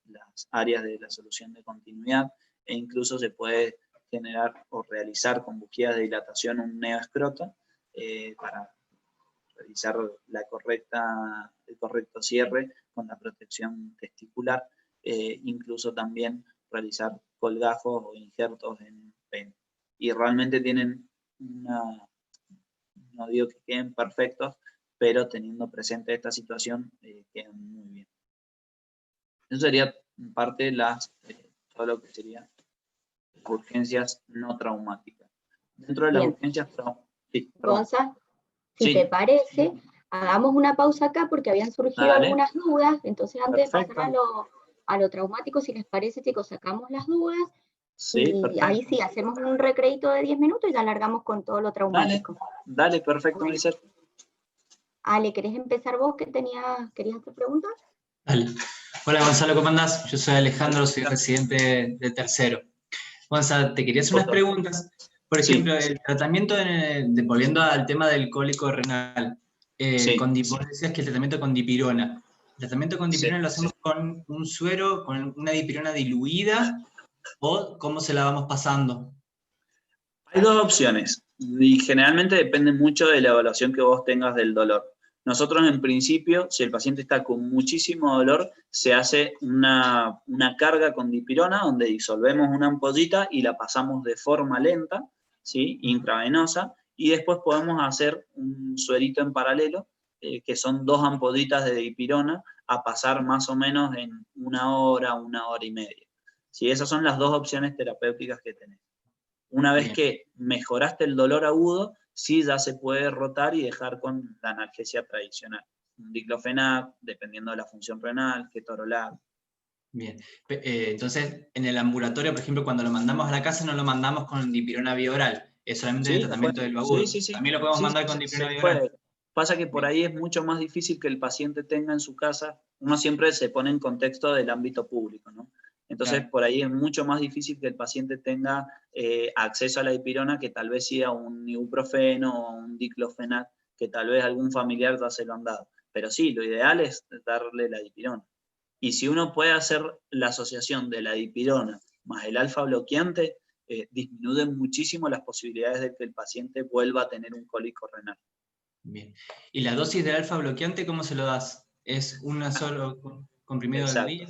áreas de la solución de continuidad, e incluso se puede generar o realizar con bujías de dilatación un neoescroto para realizar el correcto cierre con la protección testicular, incluso también realizar colgajos o injertos en pene. Y realmente tienen no digo que queden perfectos, pero teniendo presente esta situación, quedan muy bien. Eso sería en parte todo lo que serían las urgencias no traumáticas. Dentro de las urgencias traumáticas. Sí, Gonza, si te parece, hagamos una pausa acá porque habían surgido algunas dudas, entonces antes de pasar a lo traumático, si les parece, chicos, sacamos las dudas, y ahí sí, hacemos un recreito de 10 minutos y ya largamos con todo lo traumático. Dale, perfecto, bueno. Ale, ¿querés empezar vos? ¿Querías hacer preguntas? Dale. Hola Gonzalo, ¿cómo andás? Yo soy Alejandro, soy residente de tercero. Gonzalo, te quería hacer unas preguntas. Por ejemplo, el tratamiento, volviendo al tema del cólico renal, vos decías que el tratamiento con dipirona. ¿El tratamiento con dipirona lo hacemos con un suero, con una dipirona diluida, o cómo se la vamos pasando? Hay dos opciones, y generalmente depende mucho de la evaluación que vos tengas del dolor. Nosotros, en principio, si el paciente está con muchísimo dolor, se hace una carga con dipirona, donde disolvemos una ampollita y la pasamos de forma lenta, ¿sí? Intravenosa, y después podemos hacer un suerito en paralelo, que son 2 ampollitas de dipirona, a pasar más o menos en 1 hora, 1 hora y media. ¿Sí? Esas son las dos opciones terapéuticas que tenés. Una vez que mejoraste el dolor agudo, sí ya se puede rotar y dejar con la analgesia tradicional. Un diclofenac, dependiendo de la función renal, ketorolac. Bien. Entonces, en el ambulatorio, por ejemplo, cuando lo mandamos a la casa, no lo mandamos con dipirona vía oral. Es solamente el tratamiento del agudo. Sí. También lo podemos mandar con dipirona vía oral. Pasa que por ahí es mucho más difícil que el paciente tenga en su casa. Uno siempre se pone en contexto del ámbito público, ¿no? Entonces, por ahí es mucho más difícil que el paciente tenga acceso a la dipirona, que tal vez sea un ibuprofeno o un diclofenac, que tal vez algún familiar ya se lo han dado. Pero sí, lo ideal es darle la dipirona. Y si uno puede hacer la asociación de la dipirona más el alfa bloqueante, disminuye muchísimo las posibilidades de que el paciente vuelva a tener un cólico renal. Bien. ¿Y la dosis del alfa bloqueante cómo se lo das? ¿Es un solo comprimido al día?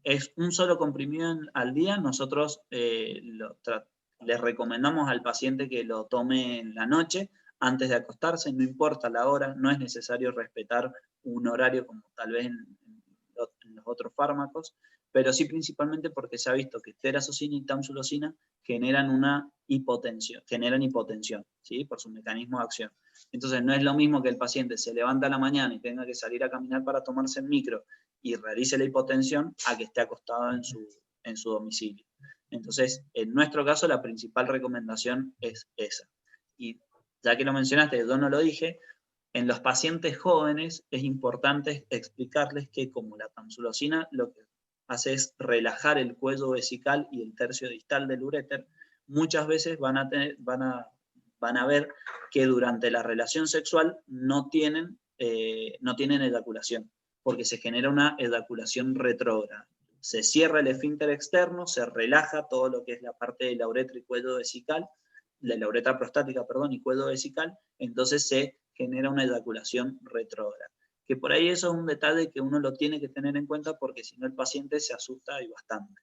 Es un solo comprimido al día. Nosotros les recomendamos al paciente que lo tome en la noche, antes de acostarse, no importa la hora, no es necesario respetar un horario como tal vez en los otros fármacos, pero sí principalmente porque se ha visto que terazocina y tamsulosina generan hipotensión, ¿sí? Por su mecanismo de acción. Entonces no es lo mismo que el paciente se levanta a la mañana y tenga que salir a caminar para tomarse el micro y realice la hipotensión a que esté acostado en su domicilio. Entonces, en nuestro caso, la principal recomendación es esa. Y ya que lo mencionaste, yo no lo dije, en los pacientes jóvenes es importante explicarles que como la tamsulosina lo que hace es relajar el cuello vesical y el tercio distal del uréter, muchas veces van a ver que durante la relación sexual no tienen eyaculación, porque se genera una eyaculación retrógrada. Se cierra el esfínter externo, se relaja todo lo que es la parte de la uretra y cuello vesical, de la uretra prostática, perdón, y cuello vesical, entonces se genera una eyaculación retrógrada. Que por ahí eso es un detalle que uno lo tiene que tener en cuenta, porque si no el paciente se asusta y bastante.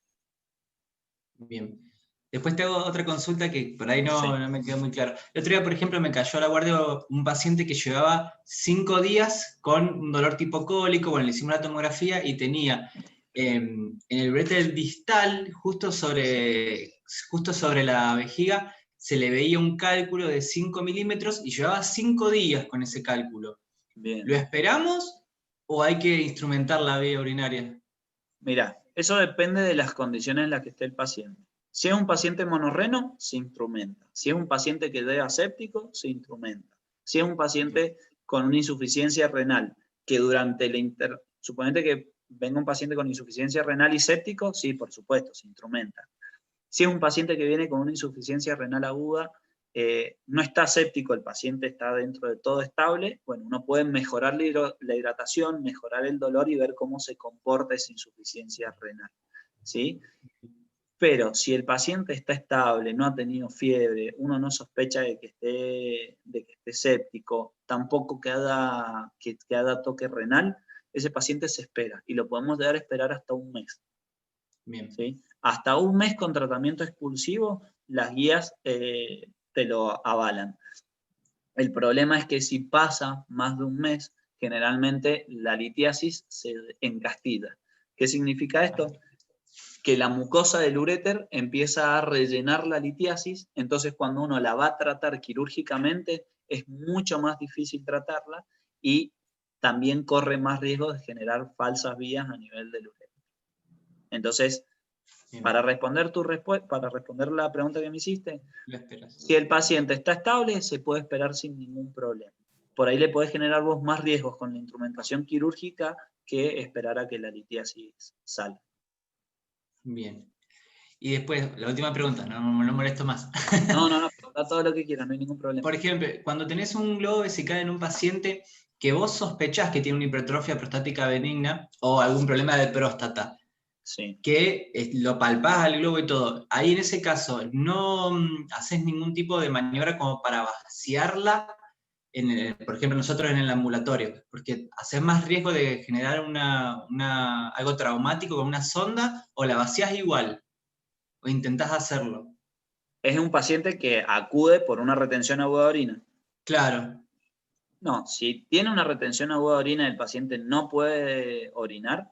Bien. Después te hago otra consulta que por ahí no me quedó muy claro. El otro día, por ejemplo, me cayó a la guardia un paciente que llevaba 5 días con un dolor tipo cólico, bueno, le hicimos una tomografía y tenía en el uréter distal, justo sobre la vejiga, se le veía un cálculo de 5 milímetros y llevaba 5 días con ese cálculo. Bien. ¿Lo esperamos o hay que instrumentar la vía urinaria? Mirá, eso depende de las condiciones en las que esté el paciente. Si es un paciente monorreno, se instrumenta. Si es un paciente que dé aséptico, se instrumenta. Si es un paciente con una insuficiencia renal, que durante suponete que venga un paciente con insuficiencia renal y séptico, sí, por supuesto, se instrumenta. Si es un paciente que viene con una insuficiencia renal aguda, no está séptico, el paciente está dentro de todo estable, bueno, uno puede mejorar la hidratación, mejorar el dolor y ver cómo se comporta esa insuficiencia renal, ¿sí? Pero si el paciente está estable, no ha tenido fiebre, uno no sospecha de que esté séptico, tampoco que haga toque renal, ese paciente se espera y lo podemos dejar esperar hasta un mes. Bien. ¿Sí? Hasta un mes con tratamiento expulsivo, las guías te lo avalan. El problema es que si pasa más de un mes, generalmente la litiasis se encastilla. ¿Qué significa esto? Que la mucosa del uréter empieza a rellenar la litiasis, entonces cuando uno la va a tratar quirúrgicamente es mucho más difícil tratarla y también corre más riesgo de generar falsas vías a nivel del uréter. Entonces, para responder la pregunta que me hiciste, si el paciente está estable, se puede esperar sin ningún problema. Por ahí le podés generar vos más riesgos con la instrumentación quirúrgica que esperar a que la litiasis salga. Bien. Y después, la última pregunta, no molesto más. No, pregunta todo lo que quieras, no hay ningún problema. Por ejemplo, cuando tenés un globo vesical en un paciente que vos sospechás que tiene una hipertrofia prostática benigna o algún problema de próstata, sí, que lo palpás al globo y todo, ahí en ese caso no haces ningún tipo de maniobra como para vaciarla, por ejemplo nosotros en el ambulatorio, porque haces más riesgo de generar algo traumático con una sonda, o la vacías igual, o intentás hacerlo. Es un paciente que acude por una retención aguda de orina. Claro. No, si tiene una retención aguda de orina y el paciente no puede orinar,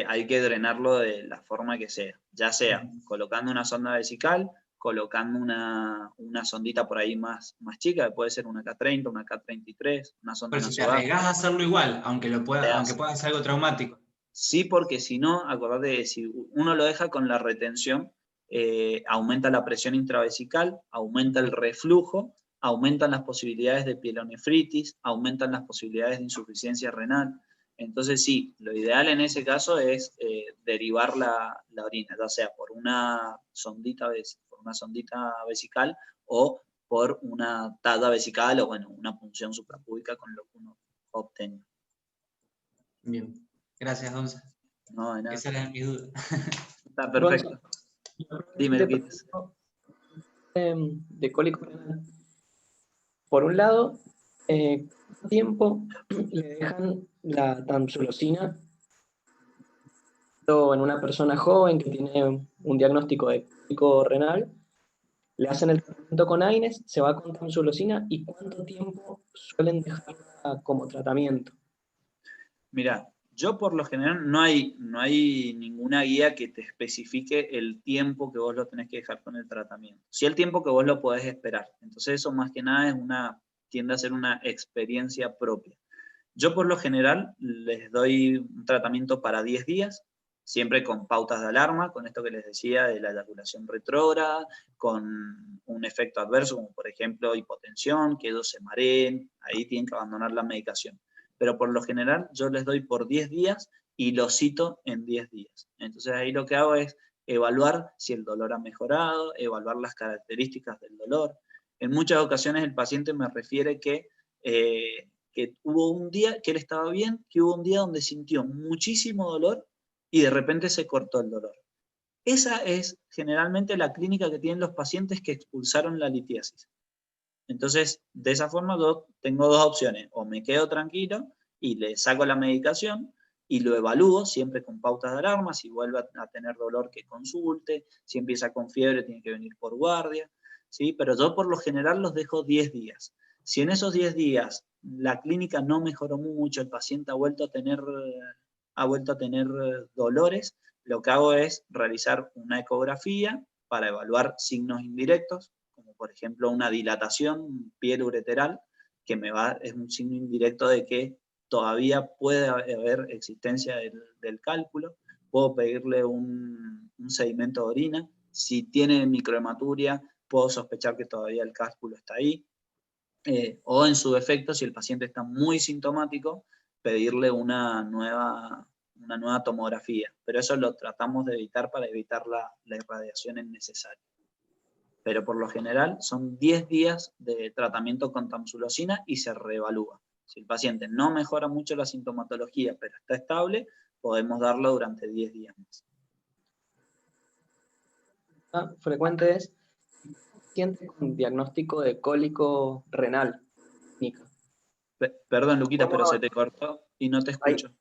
hay que drenarlo de la forma que sea, ya sea colocando una sonda vesical, colocando una sondita por ahí más chica, que puede ser una K30, una K33, una sonda Pero si te nasogástrica. arriesgás a hacerlo igual, aunque pueda ser algo traumático. Sí, porque si no, acordate, si uno lo deja con la retención, aumenta la presión intravesical, aumenta el reflujo, aumentan las posibilidades de pielonefritis, aumentan las posibilidades de insuficiencia renal. Entonces sí, lo ideal en ese caso es derivar la orina, ya sea por una sondita vesical o por una talla vesical o bueno, una punción suprapúbica con lo que uno obtenga. Bien, gracias, Gonza. No, de nada. Esa era mi duda. Está perfecto. Dime lo que quieres. De cólico renal. Por un lado, ¿cuánto tiempo le dejan la tamsulosina en una persona joven que tiene un diagnóstico de cólico renal? Le hacen el tratamiento con AINES, se va con tamsulosina, ¿y cuánto tiempo suelen dejarla como tratamiento? Mira, yo por lo general no hay ninguna guía que te especifique el tiempo que vos lo tenés que dejar con el tratamiento. Sí, el tiempo que vos lo podés esperar. Entonces eso más que nada tiende a ser una experiencia propia. Yo por lo general les doy un tratamiento para 10 días, siempre con pautas de alarma, con esto que les decía de la eyaculación retrógrada, con un efecto adverso como por ejemplo hipotensión, que ellos se mareen, ahí tienen que abandonar la medicación. Pero por lo general yo les doy por 10 días y los cito en 10 días. Entonces ahí lo que hago es evaluar si el dolor ha mejorado, evaluar las características del dolor. En muchas ocasiones el paciente me refiere que hubo un día que él estaba bien, que hubo un día donde sintió muchísimo dolor y de repente se cortó el dolor. Esa es generalmente la clínica que tienen los pacientes que expulsaron la litiasis. Entonces, de esa forma yo tengo dos opciones, o me quedo tranquilo y le saco la medicación y lo evalúo, siempre con pautas de alarma, si vuelve a tener dolor que consulte, si empieza con fiebre tiene que venir por guardia, ¿sí? Pero yo por lo general los dejo 10 días. Si en esos 10 días la clínica no mejoró mucho, el paciente ha vuelto a tener ha vuelto a tener dolores, lo que hago es realizar una ecografía para evaluar signos indirectos, como por ejemplo una dilatación piel ureteral, que es un signo indirecto de que todavía puede haber existencia del cálculo. Puedo pedirle un sedimento de orina. Si tiene microhematuria, puedo sospechar que todavía el cálculo está ahí. O en su defecto, si el paciente está muy sintomático, pedirle una nueva tomografía. Pero eso lo tratamos de evitar para evitar la irradiación innecesaria. Pero por lo general son 10 días de tratamiento con tamsulosina y se reevalúa. Si el paciente no mejora mucho la sintomatología, pero está estable, podemos darlo durante 10 días más. Frecuente es paciente con diagnóstico de cólico renal. Perdón, Luquita, pero se te cortó y no te escucho.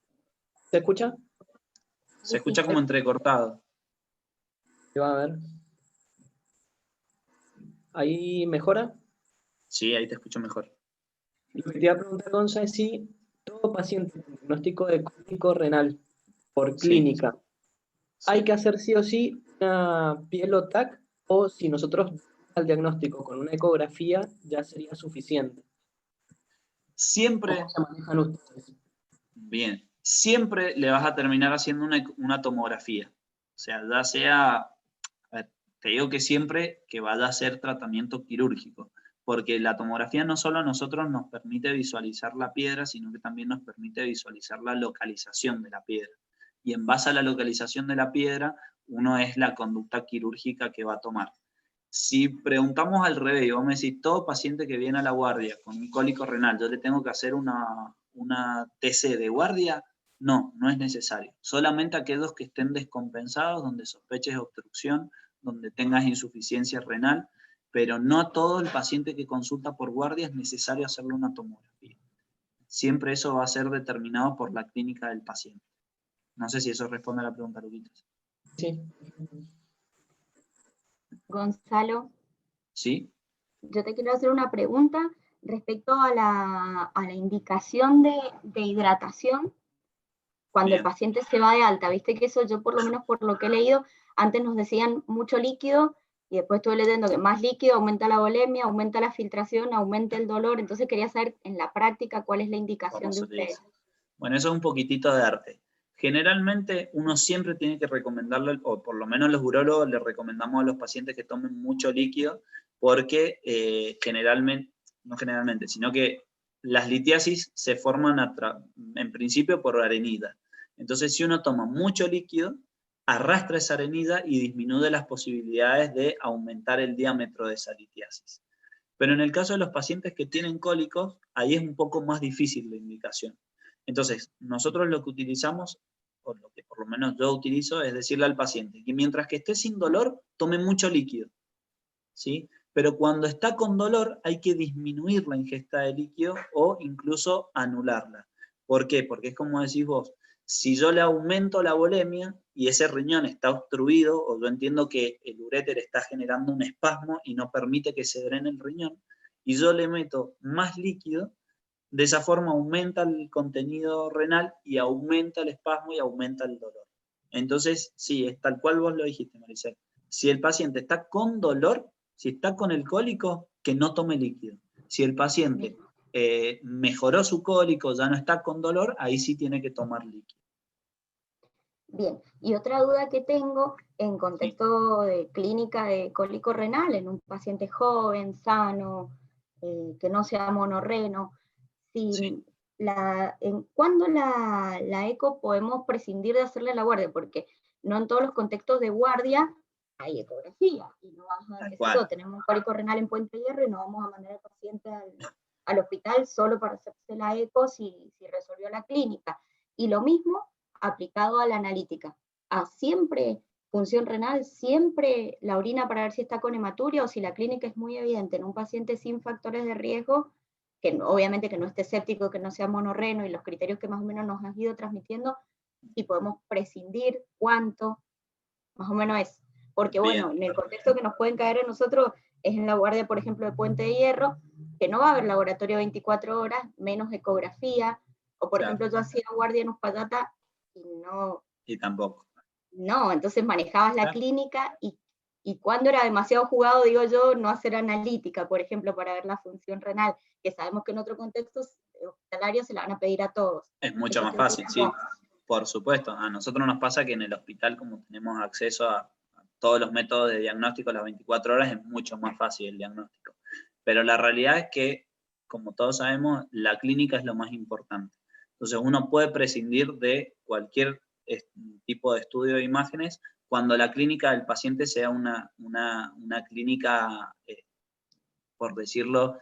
¿Se escucha? Se escucha como entrecortado. Va a ver. ¿Ahí mejora? Sí, ahí te escucho mejor. Lo que te iba a preguntar, Gonza, es si todo paciente con diagnóstico de cólico renal por clínica, sí. ¿hay que hacer sí o sí una piel TAC o si nosotros al diagnóstico con una ecografía ya sería suficiente? Siempre, ¿Cómo se manejan ustedes? bien, siempre le vas a terminar haciendo una tomografía. O sea, ya sea, a ver, te digo que siempre que vaya a hacer tratamiento quirúrgico, porque la tomografía no solo a nosotros nos permite visualizar la piedra, sino que también nos permite visualizar la localización de la piedra. Y en base a la localización de la piedra, uno es la conducta quirúrgica que va a tomar. Si preguntamos al revés, y vos me decís, todo paciente que viene a la guardia con un cólico renal, ¿yo le tengo que hacer una TC de guardia? No, no es necesario. Solamente aquellos que estén descompensados, donde sospeches obstrucción, donde tengas insuficiencia renal, pero no todo el paciente que consulta por guardia es necesario hacerle una tomografía. Siempre eso va a ser determinado por la clínica del paciente. No sé si eso responde a la pregunta, Luquitas. Sí. Gonzalo. ¿Sí? Yo te quiero hacer una pregunta respecto a la indicación de hidratación cuando Bien. el paciente se va de alta. Viste que eso yo por lo menos por lo que he leído, antes nos decían mucho líquido y después estuve leyendo que más líquido aumenta la volemia, aumenta la filtración, aumenta el dolor. Entonces quería saber en la práctica cuál es la indicación de ustedes. Bueno, eso es un poquitito de arte. Generalmente uno siempre tiene que recomendarle, o por lo menos los urólogos le recomendamos a los pacientes que tomen mucho líquido, porque no generalmente, sino que las litiasis se forman en principio por arenida. Entonces, si uno toma mucho líquido, arrastra esa arenida y disminuye las posibilidades de aumentar el diámetro de esa litiasis. Pero en el caso de los pacientes que tienen cólicos, ahí es un poco más difícil la indicación. Entonces, nosotros lo que utilizamos, o lo que por lo menos yo utilizo, es decirle al paciente que mientras que esté sin dolor, tome mucho líquido, ¿sí? Pero cuando está con dolor, hay que disminuir la ingesta de líquido o incluso anularla. ¿Por qué? Porque es como decís vos, si yo le aumento la volemia y ese riñón está obstruido, o yo entiendo que el uréter está generando un espasmo y no permite que se drene el riñón, y yo le meto más líquido, de esa forma aumenta el contenido renal y aumenta el espasmo y aumenta el dolor. Entonces, sí, es tal cual vos lo dijiste, Maricel. Si el paciente está con dolor, si está con el cólico, que no tome líquido. Si el paciente mejoró su cólico, ya no está con dolor, ahí sí tiene que tomar líquido. Bien, y otra duda que tengo en contexto de clínica de cólico renal, en un paciente joven, sano, que no sea monorreno, ¿cuándo la eco podemos prescindir de hacerle la guardia? Porque no en todos los contextos de guardia hay ecografía, y no vas a decir, tenemos un cólico renal en Puente Hierro y no vamos a mandar al paciente al hospital solo para hacerse la eco si resolvió la clínica. Y lo mismo aplicado a la analítica. Siempre función renal, siempre la orina para ver si está con hematuria, o si la clínica es muy evidente en un paciente sin factores de riesgo, que obviamente que no esté séptico, que no sea monorreno, y los criterios que más o menos nos has ido transmitiendo, si podemos prescindir, cuánto, más o menos es. Porque bueno, en el contexto que nos pueden caer a nosotros es en la guardia, por ejemplo, de Puente de Hierro, que no va a haber laboratorio 24 horas, menos ecografía, o por ejemplo yo hacía guardia en Uspallata y no... Y tampoco. No, entonces manejabas la Claro. clínica y cuando era demasiado jugado, digo yo, no hacer analítica, por ejemplo, para ver la función renal, que sabemos que en otro contexto hospitalario se la van a pedir a todos. Es mucho Eso más te fácil, opinas sí, vos. por supuesto. A nosotros nos pasa que en el hospital, como tenemos acceso a todos los métodos de diagnóstico a las 24 horas, es mucho más fácil el diagnóstico. Pero la realidad es que, como todos sabemos, la clínica es lo más importante. Entonces uno puede prescindir de cualquier tipo de estudio de imágenes cuando la clínica del paciente sea una clínica, por decirlo,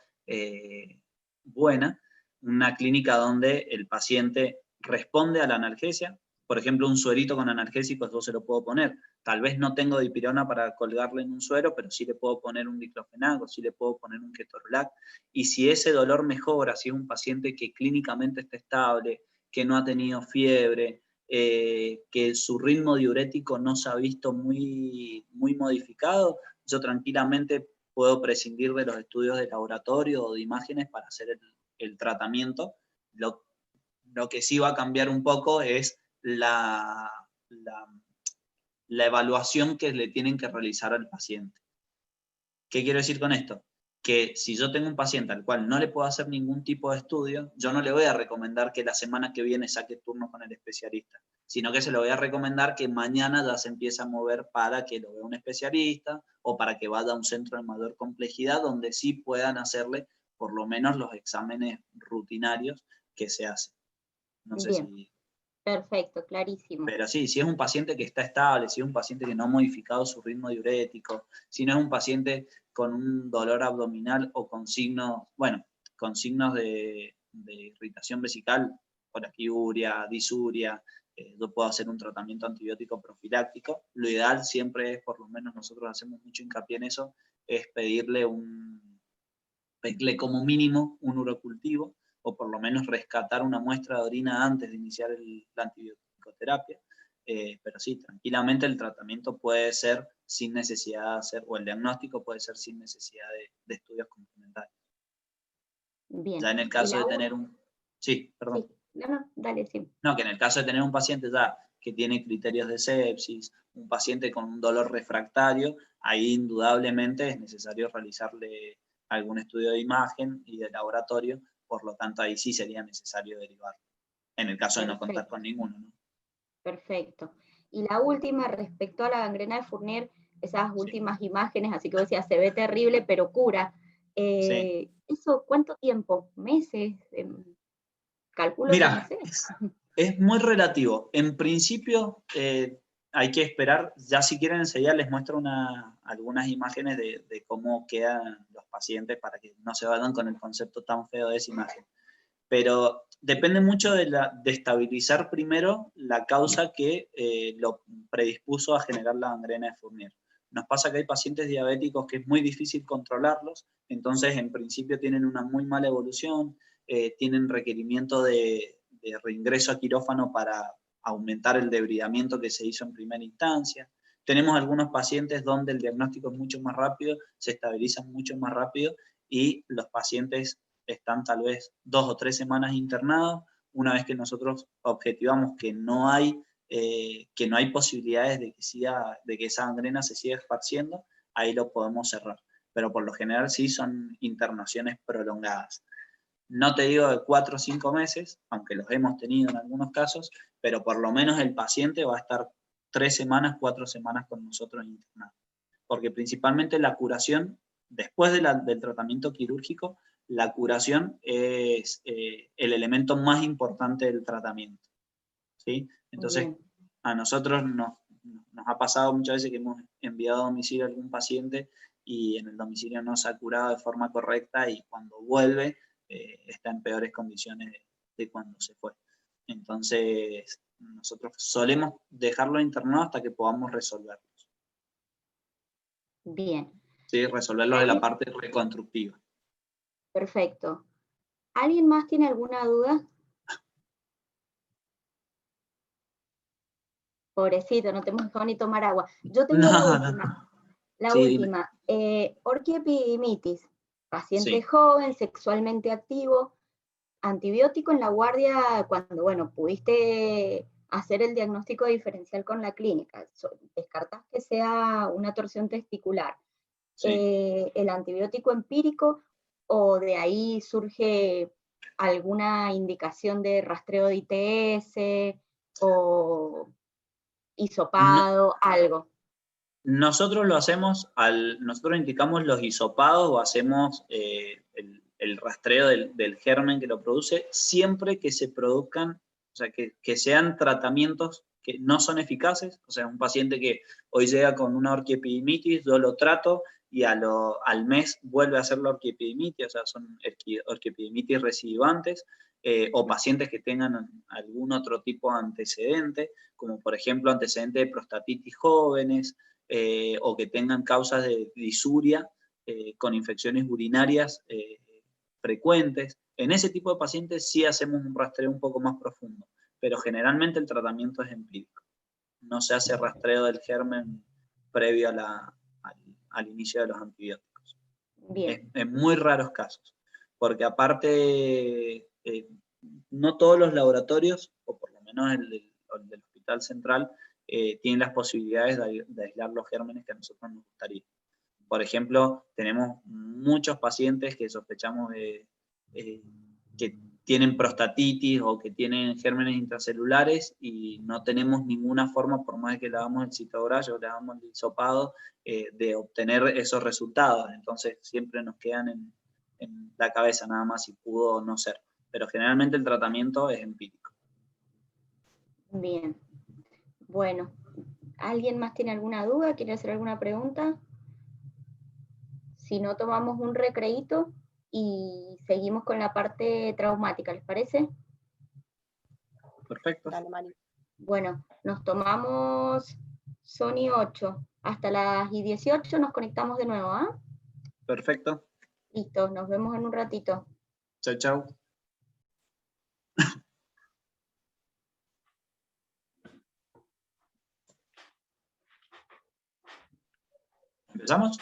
buena, una clínica donde el paciente responde a la analgesia. Por ejemplo, un suerito con analgésicos yo se lo puedo poner. Tal vez no tengo dipirona para colgarle en un suero, pero sí le puedo poner un diclofenac, sí le puedo poner un ketorolac. Y si ese dolor mejora, si es un paciente que clínicamente está estable, que no ha tenido fiebre, que su ritmo diurético no se ha visto muy modificado, yo tranquilamente puedo prescindir de los estudios de laboratorio o de imágenes para hacer el tratamiento. Lo que sí va a cambiar un poco es la evaluación que le tienen que realizar al paciente. ¿Qué quiero decir con esto? Que si yo tengo un paciente al cual no le puedo hacer ningún tipo de estudio, yo no le voy a recomendar que la semana que viene saque turno con el especialista, sino que se lo voy a recomendar que mañana ya se empiece a mover para que lo vea un especialista o para que vaya a un centro de mayor complejidad donde sí puedan hacerle por lo menos los exámenes rutinarios que se hacen. No sé Bien, si... perfecto, clarísimo. Pero sí, si es un paciente que está estable, si es un paciente que no ha modificado su ritmo diurético, si no es un paciente con un dolor abdominal o con signos, bueno, con signos de irritación vesical, oraquiuria, disuria, yo puedo hacer un tratamiento antibiótico profiláctico. Lo ideal siempre es, por lo menos nosotros hacemos mucho hincapié en eso, es pedirle como mínimo un urocultivo, o por lo menos rescatar una muestra de orina antes de iniciar la antibioticoterapia. Pero sí, tranquilamente el tratamiento puede ser sin necesidad de hacer, o el diagnóstico puede ser sin necesidad de estudios complementarios. Bien. Ya en el caso de tener un... Sí, perdón. Sí, no, dale, sí. No, que en el caso de tener un paciente ya que tiene criterios de sepsis, un paciente con un dolor refractario, ahí indudablemente es necesario realizarle algún estudio de imagen y de laboratorio, por lo tanto ahí sí sería necesario derivar, en el caso de no contar con ninguno, ¿no? Perfecto. Y la última, respecto a la gangrena de Fournier, esas últimas imágenes, así que vos decías, se ve terrible, pero cura. Sí. ¿Eso cuánto tiempo? ¿Meses? Calculo que no Mira, sé. es muy relativo. En principio hay que esperar, ya si quieren enseguida les muestro algunas imágenes de cómo quedan los pacientes para que no se vayan con el concepto tan feo de esa imagen. Pero depende mucho de estabilizar primero la causa que lo predispuso a generar la gangrena de Fournier. Nos pasa que hay pacientes diabéticos que es muy difícil controlarlos, entonces en principio tienen una muy mala evolución, tienen requerimiento de reingreso a quirófano para aumentar el debridamiento que se hizo en primera instancia. Tenemos algunos pacientes donde el diagnóstico es mucho más rápido, se estabilizan mucho más rápido y los pacientes están tal vez 2 o 3 semanas internados. Una vez que nosotros objetivamos que no hay posibilidades de que esa gangrena se siga esparciendo, ahí lo podemos cerrar. Pero por lo general sí son internaciones prolongadas. No te digo de 4 o 5 meses, aunque los hemos tenido en algunos casos, pero por lo menos el paciente va a estar 3 semanas, 4 semanas con nosotros internado. Porque principalmente la curación, después del tratamiento quirúrgico, la curación es el elemento más importante del tratamiento, ¿sí? Entonces, Bien. a nosotros nos ha pasado muchas veces que hemos enviado a domicilio a algún paciente y en el domicilio no se ha curado de forma correcta y cuando vuelve está en peores condiciones de cuando se fue. Entonces, nosotros solemos dejarlo internado hasta que podamos resolverlos. Bien. Sí, resolverlo de la parte reconstructiva. Perfecto. ¿Alguien más tiene alguna duda? Pobrecito, no te hemos dejado ni tomar agua. Yo tengo la última. No. La Sí, última. Orquiepididimitis. Paciente sí. joven, sexualmente activo. Antibiótico en la guardia cuando, bueno, pudiste hacer el diagnóstico diferencial con la clínica. Descartás que sea una torsión testicular, Sí. el antibiótico empírico, o de ahí surge alguna indicación de rastreo de ITS o No, hisopado, algo. nosotros lo hacemos, nosotros indicamos los hisopados o hacemos el rastreo del germen que lo produce, siempre que se produzcan, o sea, que sean tratamientos que no son eficaces. O sea, un paciente que hoy llega con una orquiepididimitis, yo lo trato y al mes vuelve a hacer la orquiepididimitis, o sea, son orquiepididimitis recidivantes, o pacientes que tengan algún otro tipo de antecedente, como por ejemplo antecedente de prostatitis jóvenes, o que tengan causas de disuria con infecciones urinarias frecuentes. En ese tipo de pacientes sí hacemos un rastreo un poco más profundo, pero generalmente el tratamiento es empírico. No se hace rastreo del germen previo al inicio de los antibióticos. Bien. En muy raros casos, porque aparte no todos los laboratorios, o por lo menos el del Hospital Central, tienen las posibilidades de aislar los gérmenes que a nosotros nos gustaría. Por ejemplo, tenemos muchos pacientes que sospechamos que tienen prostatitis o que tienen gérmenes intracelulares y no tenemos ninguna forma, por más que le hagamos el citografía o le hagamos el hisopado, de obtener esos resultados. Entonces siempre nos quedan en la cabeza nada más si pudo o no ser. Pero generalmente el tratamiento es empírico. Bien. Bueno, ¿alguien más tiene alguna duda? ¿Quiere hacer alguna pregunta? Si no, tomamos un recreíto y seguimos con la parte traumática, ¿les parece? Perfecto. Dale, Mari. Bueno, nos tomamos Sony 8. Hasta las 18 nos conectamos de nuevo, ¿ah? Perfecto. Listo, nos vemos en un ratito. Chau, chau. ¿Empezamos?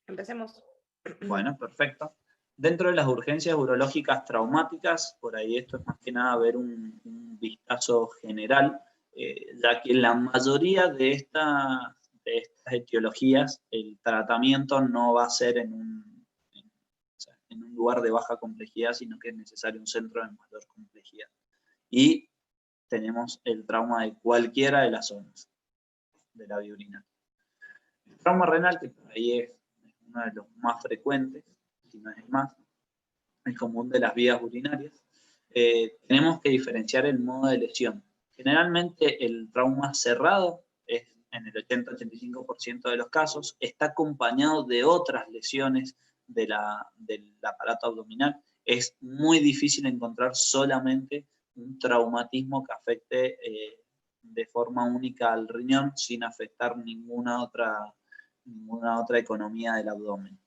Empecemos. Bueno, perfecto. Dentro de las urgencias urológicas traumáticas, por ahí esto es más que nada ver un vistazo general, ya que la mayoría de estas etiologías, el tratamiento no va a ser en un lugar de baja complejidad, sino que es necesario un centro de mayor complejidad. Y tenemos el trauma de cualquiera de las zonas de la vía urinaria. El trauma renal, que por ahí es uno de los más frecuentes, si no es el más, el común de las vías urinarias, tenemos que diferenciar el modo de lesión. Generalmente el trauma cerrado, es en el 80-85% de los casos, está acompañado de otras lesiones del aparato abdominal. Es muy difícil encontrar solamente un traumatismo que afecte de forma única al riñón sin afectar ninguna otra economía del abdomen.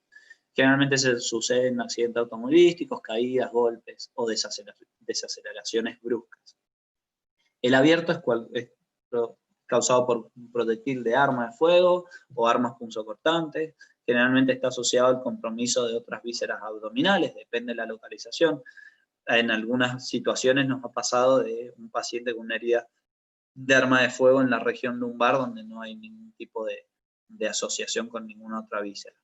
Generalmente se sucede en accidentes automovilísticos, caídas, golpes o desaceleraciones bruscas. El abierto es causado por un proyectil de arma de fuego o armas punzocortantes. Generalmente está asociado al compromiso de otras vísceras abdominales, depende de la localización. En algunas situaciones nos ha pasado de un paciente con una herida de arma de fuego en la región lumbar donde no hay ningún tipo de asociación con ninguna otra víscera.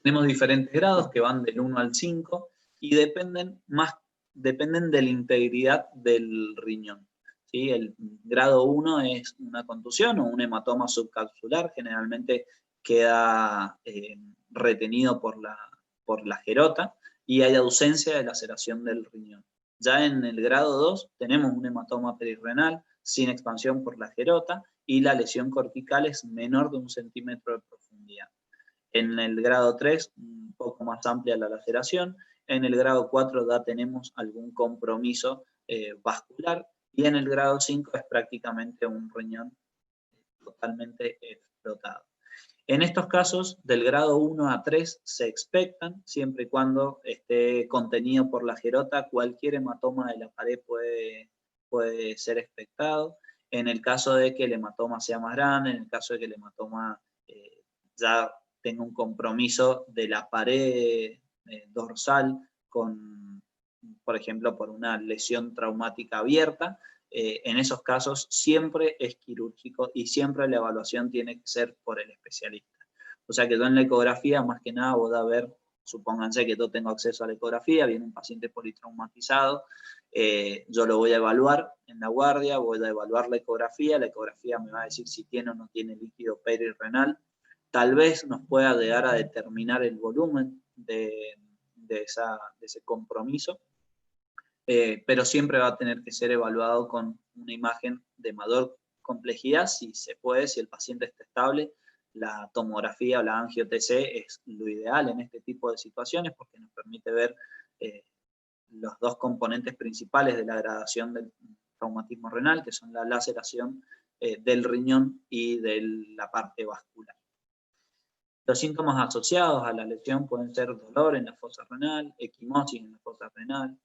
Tenemos diferentes grados que van del 1 al 5 y dependen de la integridad del riñón. ¿Sí? El grado 1 es una contusión o un hematoma subcapsular, generalmente queda retenido por la gerota y hay ausencia de laceración del riñón. Ya en el grado 2 tenemos un hematoma perirrenal sin expansión por la gerota y la lesión cortical es menor de 1 centímetro de profundidad. En el grado 3, un poco más amplia la laceración. En el grado 4 ya tenemos algún compromiso vascular. Y en el grado 5 es prácticamente un riñón totalmente explotado. En estos casos, del grado 1 a 3 se expectan, siempre y cuando esté contenido por la gerota. Cualquier hematoma de la pared puede ser expectado. En el caso de que el hematoma sea más grande, en el caso de que el hematoma ya tenga un compromiso de la pared dorsal con por ejemplo, por una lesión traumática abierta. En esos casos siempre es quirúrgico y siempre la evaluación tiene que ser por el especialista. O sea que yo en la ecografía, más que nada, voy a ver, supónganse que yo tengo acceso a la ecografía, viene un paciente politraumatizado, yo lo voy a evaluar en la guardia, voy a evaluar la ecografía me va a decir si tiene o no tiene líquido perirrenal, tal vez nos pueda llegar a determinar el volumen de ese compromiso, pero siempre va a tener que ser evaluado con una imagen de mayor complejidad, si se puede, si el paciente está estable. La tomografía o la angio-TC es lo ideal en este tipo de situaciones porque nos permite ver los dos componentes principales de la gradación del traumatismo renal, que son la laceración del riñón y de la parte vascular. Los síntomas asociados a la lesión pueden ser dolor en la fosa renal, equimosis en la fosa renal,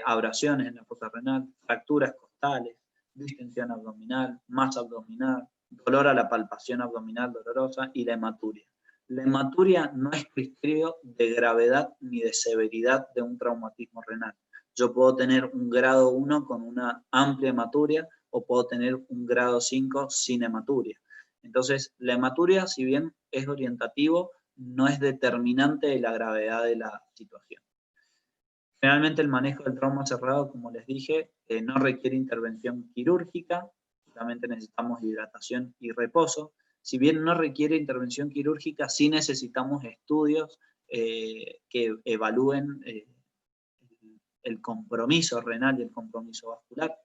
abrasiones en la fosa renal, fracturas costales, distensión abdominal, masa abdominal, dolor a la palpación abdominal dolorosa y la hematuria. La hematuria no es criterio de gravedad ni de severidad de un traumatismo renal. Yo puedo tener un grado 1 con una amplia hematuria o puedo tener un grado 5 sin hematuria. Entonces, la hematuria, si bien es orientativo, no es determinante de la gravedad de la situación. Generalmente el manejo del trauma cerrado, como les dije, no requiere intervención quirúrgica, solamente necesitamos hidratación y reposo. Si bien no requiere intervención quirúrgica, sí necesitamos estudios que evalúen el compromiso renal y el compromiso vascular.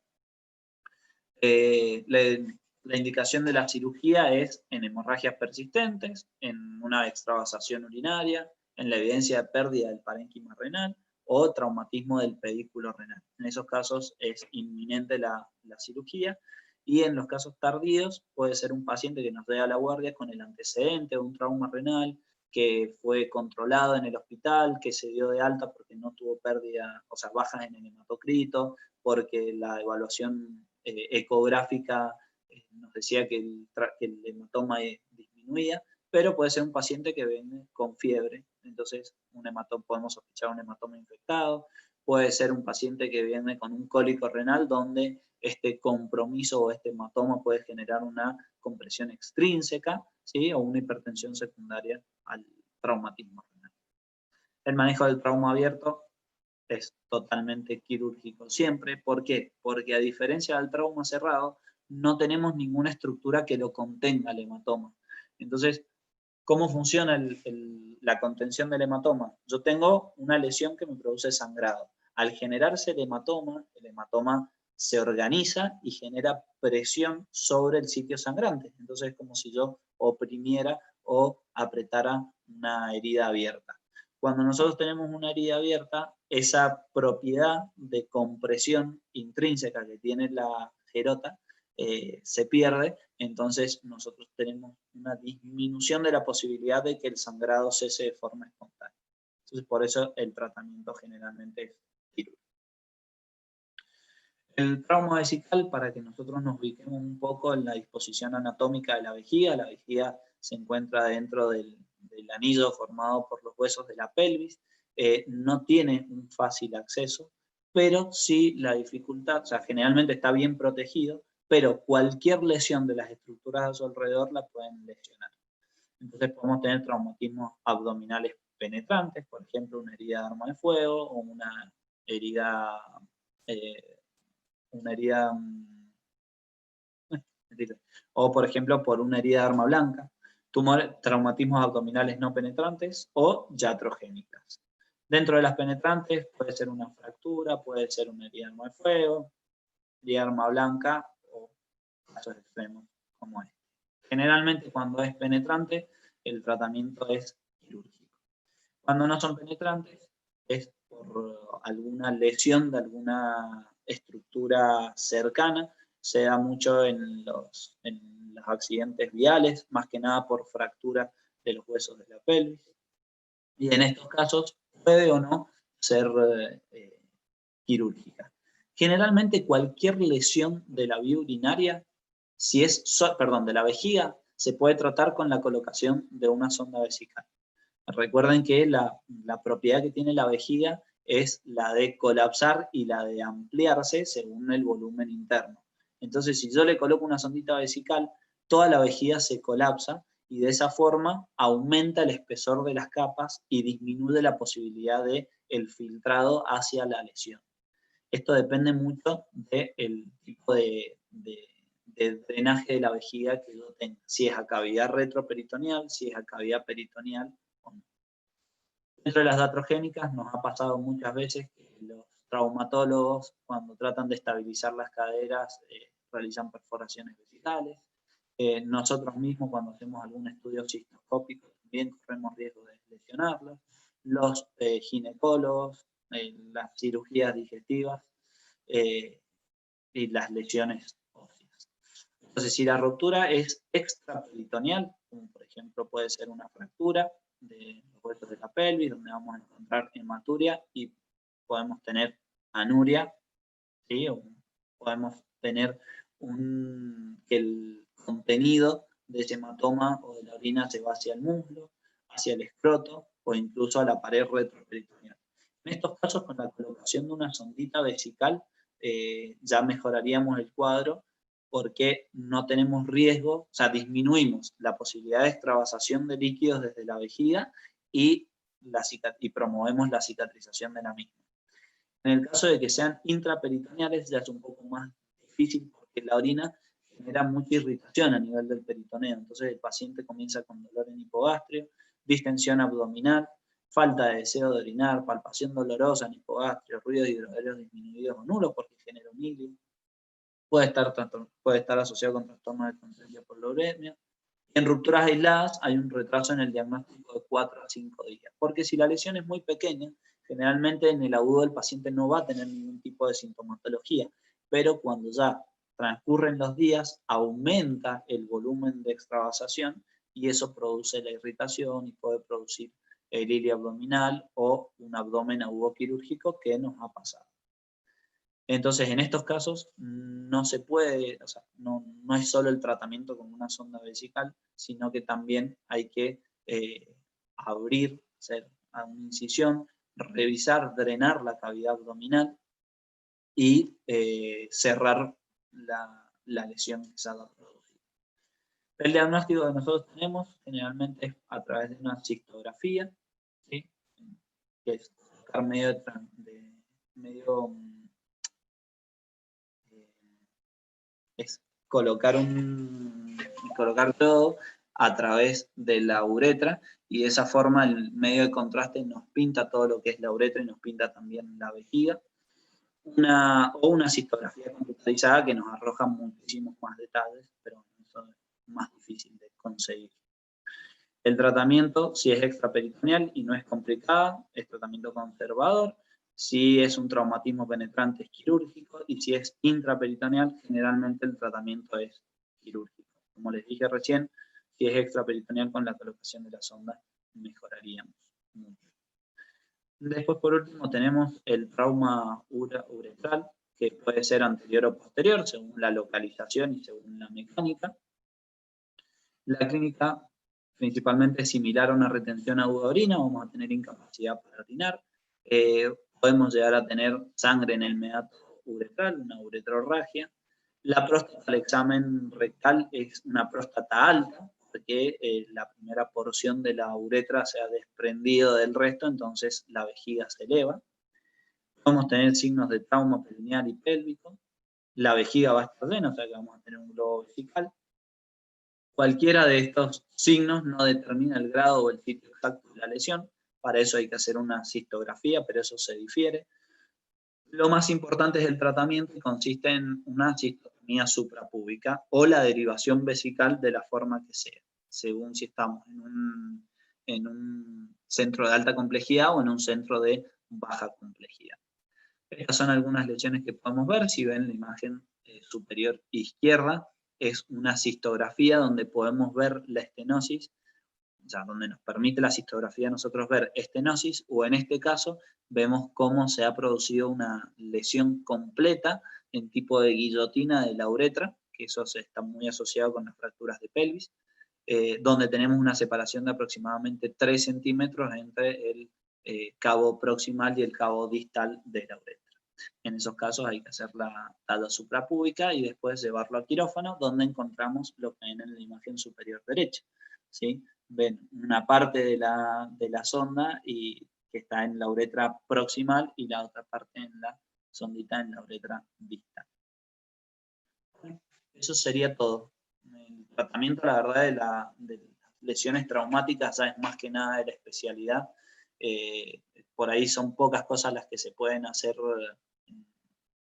La indicación de la cirugía es en hemorragias persistentes, en una extravasación urinaria, en la evidencia de pérdida del parénquima renal o traumatismo del pedículo renal. En esos casos es inminente la cirugía y en los casos tardíos puede ser un paciente que nos dé a la guardia con el antecedente de un trauma renal, que fue controlado en el hospital, que se dio de alta porque no tuvo pérdida, o sea, bajas en el hematocrito, porque la evaluación ecográfica nos decía que el hematoma disminuía, pero puede ser un paciente que viene con fiebre, entonces podemos sospechar un hematoma infectado, puede ser un paciente que viene con un cólico renal donde este compromiso o este hematoma puede generar una compresión extrínseca, ¿sí? O una hipertensión secundaria al traumatismo renal. El manejo del trauma abierto es totalmente quirúrgico siempre. ¿Por qué? Porque a diferencia del trauma cerrado, no tenemos ninguna estructura que lo contenga el hematoma. Entonces, ¿cómo funciona la contención del hematoma? Yo tengo una lesión que me produce sangrado. Al generarse el hematoma se organiza y genera presión sobre el sitio sangrante. Entonces es como si yo oprimiera o apretara una herida abierta. Cuando nosotros tenemos una herida abierta, esa propiedad de compresión intrínseca que tiene la gerota se pierde, entonces nosotros tenemos una disminución de la posibilidad de que el sangrado cese de forma espontánea. Entonces por eso el tratamiento generalmente es quirúrgico. El trauma vesical, para que nosotros nos ubiquemos un poco en la disposición anatómica de la vejiga se encuentra dentro del anillo formado por los huesos de la pelvis, no tiene un fácil acceso, pero sí la dificultad, o sea, generalmente está bien protegido, pero cualquier lesión de las estructuras a su alrededor la pueden lesionar. Entonces podemos tener traumatismos abdominales penetrantes, por ejemplo, una herida de arma de fuego o una herida o por ejemplo por una herida de arma blanca, traumatismos abdominales no penetrantes o iatrogénicas. Dentro de las penetrantes puede ser una fractura, puede ser una herida de arma de fuego, herida de arma blanca o casos extremos como este. Generalmente cuando es penetrante el tratamiento es quirúrgico. Cuando no son penetrantes es por alguna lesión de alguna estructura cercana, se da mucho en los accidentes viales, más que nada por fractura de los huesos de la pelvis. Y en estos casos puede o no ser quirúrgica. Generalmente cualquier lesión de la vía urinaria, de la vejiga, se puede tratar con la colocación de una sonda vesical. Recuerden que la propiedad que tiene la vejiga es la de colapsar y la de ampliarse según el volumen interno. Entonces, si yo le coloco una sondita vesical, toda la vejiga se colapsa y de esa forma aumenta el espesor de las capas y disminuye la posibilidad de el filtrado hacia la lesión. Esto depende mucho del tipo de drenaje de la vejiga que yo tenga, si es a cavidad retroperitoneal, si es a cavidad peritoneal o no. Dentro de las iatrogénicas nos ha pasado muchas veces que los traumatólogos, cuando tratan de estabilizar las caderas, realizan perforaciones vesicales. Nosotros mismos, cuando hacemos algún estudio cistoscópico, también corremos riesgo de lesionarlos. Los ginecólogos, las cirugías digestivas y las lesiones óseas. Entonces, si la ruptura es extraperitoneal, como por ejemplo puede ser una fractura de los huesos de la pelvis, donde vamos a encontrar hematuria y podemos tener anuria, ¿sí? O podemos tener que el contenido de ese hematoma o de la orina se va hacia el muslo, hacia el escroto o incluso a la pared retroperitoneal. En estos casos, con la colocación de una sondita vesical, ya mejoraríamos el cuadro porque no tenemos riesgo, o sea, disminuimos la posibilidad de extravasación de líquidos desde la vejiga y promovemos la cicatrización de la misma. En el caso de que sean intraperitoneales ya es un poco más difícil porque la orina genera mucha irritación a nivel del peritoneo, entonces el paciente comienza con dolor en hipogastrio, distensión abdominal, falta de deseo de orinar, palpación dolorosa en hipogastrio, ruidos hidroaéreos disminuidos o nulos porque genera un hilio. Puede estar asociado con trastornos de conciencia por la uremia. En rupturas aisladas hay un retraso en el diagnóstico de 4 a 5 días, porque si la lesión es muy pequeña, generalmente en el agudo el paciente no va a tener ningún tipo de sintomatología, pero cuando ya transcurren los días, aumenta el volumen de extravasación y eso produce la irritación y puede producir el hilio abdominal o un abdomen agudo quirúrgico que nos ha pasado. Entonces, en estos casos no se puede, o sea, no es solo el tratamiento con una sonda vesical, sino que también hay que abrir, hacer una incisión, revisar, drenar la cavidad abdominal y cerrar la lesión que se ha producido. El diagnóstico que nosotros tenemos generalmente es a través de una cistografía, ¿sí? Que es colocar es colocar todo a través de la uretra y de esa forma el medio de contraste nos pinta todo lo que es la uretra y nos pinta también la vejiga. O una cistografía computarizada que nos arroja muchísimos más detalles, pero eso es más difícil de conseguir. El tratamiento, si es extraperitoneal y no es complicada, es tratamiento conservador. Si es un traumatismo penetrante es quirúrgico y si es intraperitoneal, generalmente el tratamiento es quirúrgico. Como les dije recién, si es extraperitoneal con la colocación de la sonda, mejoraríamos mucho. Después, por último, tenemos el trauma uretral, que puede ser anterior o posterior, según la localización y según la mecánica. La clínica principalmente es similar a una retención aguda de orina, vamos a tener incapacidad para orinar. Podemos llegar a tener sangre en el meato uretral, una uretrorragia. La próstata al examen rectal es una próstata alta, porque la primera porción de la uretra se ha desprendido del resto, entonces la vejiga se eleva. Podemos tener signos de trauma perineal y pélvico. La vejiga va a estar llena, o sea que vamos a tener un globo vesical. Cualquiera de estos signos no determina el grado o el sitio exacto de la lesión. Para eso hay que hacer una cistografía, pero eso se difiere. Lo más importante es el tratamiento y consiste en una cistotomía suprapúbica o la derivación vesical de la forma que sea, según si estamos en un centro de alta complejidad o en un centro de baja complejidad. Estas son algunas lesiones que podemos ver. Si ven la imagen superior izquierda, es una cistografía donde podemos ver la estenosis, o sea, donde nos permite la cistografía a nosotros ver estenosis, o en este caso vemos cómo se ha producido una lesión completa en tipo de guillotina de la uretra, que eso está muy asociado con las fracturas de pelvis, donde tenemos una separación de aproximadamente 3 centímetros entre el cabo proximal y el cabo distal de la uretra. En esos casos hay que hacer la tala suprapúbica y después llevarlo a quirófano, donde encontramos lo que ven en la imagen superior derecha, ¿sí? Ven una parte de la sonda y que está en la uretra proximal y la otra parte en la sondita en la uretra distal. Eso sería todo. El tratamiento, la verdad, de las lesiones traumáticas ya es más que nada de la especialidad. Por ahí son pocas cosas las que se pueden hacer, o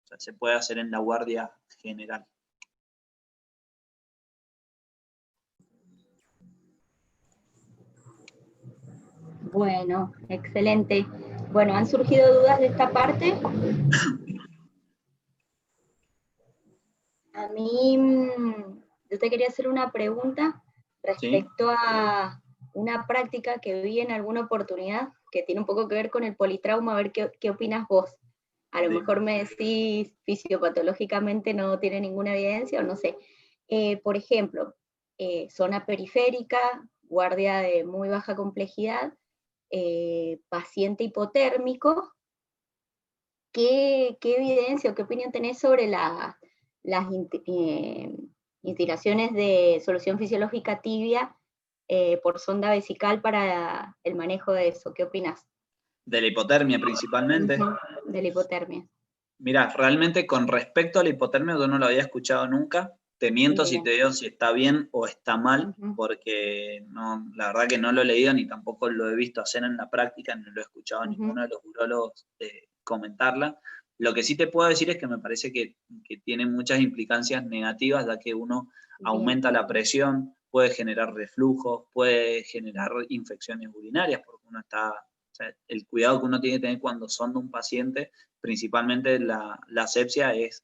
sea, se puede hacer en la guardia general. Bueno, excelente. Bueno, ¿han surgido dudas de esta parte? A mí, yo te quería hacer una pregunta respecto a una práctica que vi en alguna oportunidad que tiene un poco que ver con el politrauma, a ver qué opinas vos. A lo mejor me decís fisiopatológicamente no tiene ninguna evidencia o no sé. Por ejemplo, zona periférica, guardia de muy baja complejidad, paciente hipotérmico. ¿Qué evidencia o qué opinión tenés sobre las instilaciones de solución fisiológica tibia por sonda vesical para el manejo de eso? ¿Qué opinás? De la hipotermia principalmente. De la hipotermia. Mira, realmente con respecto a la hipotermia yo no lo había escuchado nunca. Te miento si te digo si está bien o está mal, porque no, la verdad que no lo he leído ni tampoco lo he visto hacer en la práctica, ni lo he escuchado a ninguno de los urólogos comentarla. Lo que sí te puedo decir es que me parece que tiene muchas implicancias negativas, ya que uno aumenta la presión, puede generar reflujo, puede generar infecciones urinarias, porque uno está, o sea, el cuidado que uno tiene que tener cuando sonda un paciente, principalmente la asepsia, es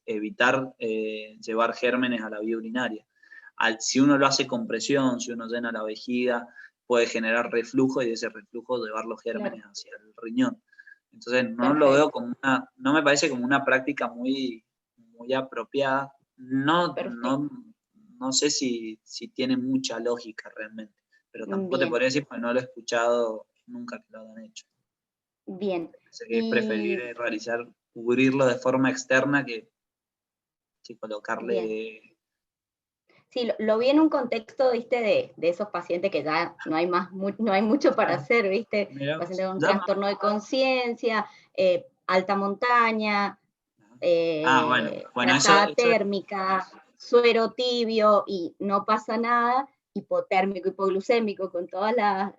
evitar llevar gérmenes a la vía urinaria. Si uno lo hace con presión, si uno llena la vejiga, puede generar reflujo y de ese reflujo llevar los gérmenes hacia el riñón. Entonces no lo veo como no me parece como una práctica muy, muy apropiada. No sé si tiene mucha lógica realmente, pero tampoco te podría decir porque no lo he escuchado nunca que lo hayan hecho. Bien. Así que es preferible cubrirlo de forma externa que colocarle. Bien. Sí, lo vi en un contexto, viste, de esos pacientes que ya no hay mucho para hacer, viste, pacientes con trastorno de conciencia, alta montaña, trazada térmica, suero tibio y no pasa nada, hipotérmico, hipoglucémico, con todas las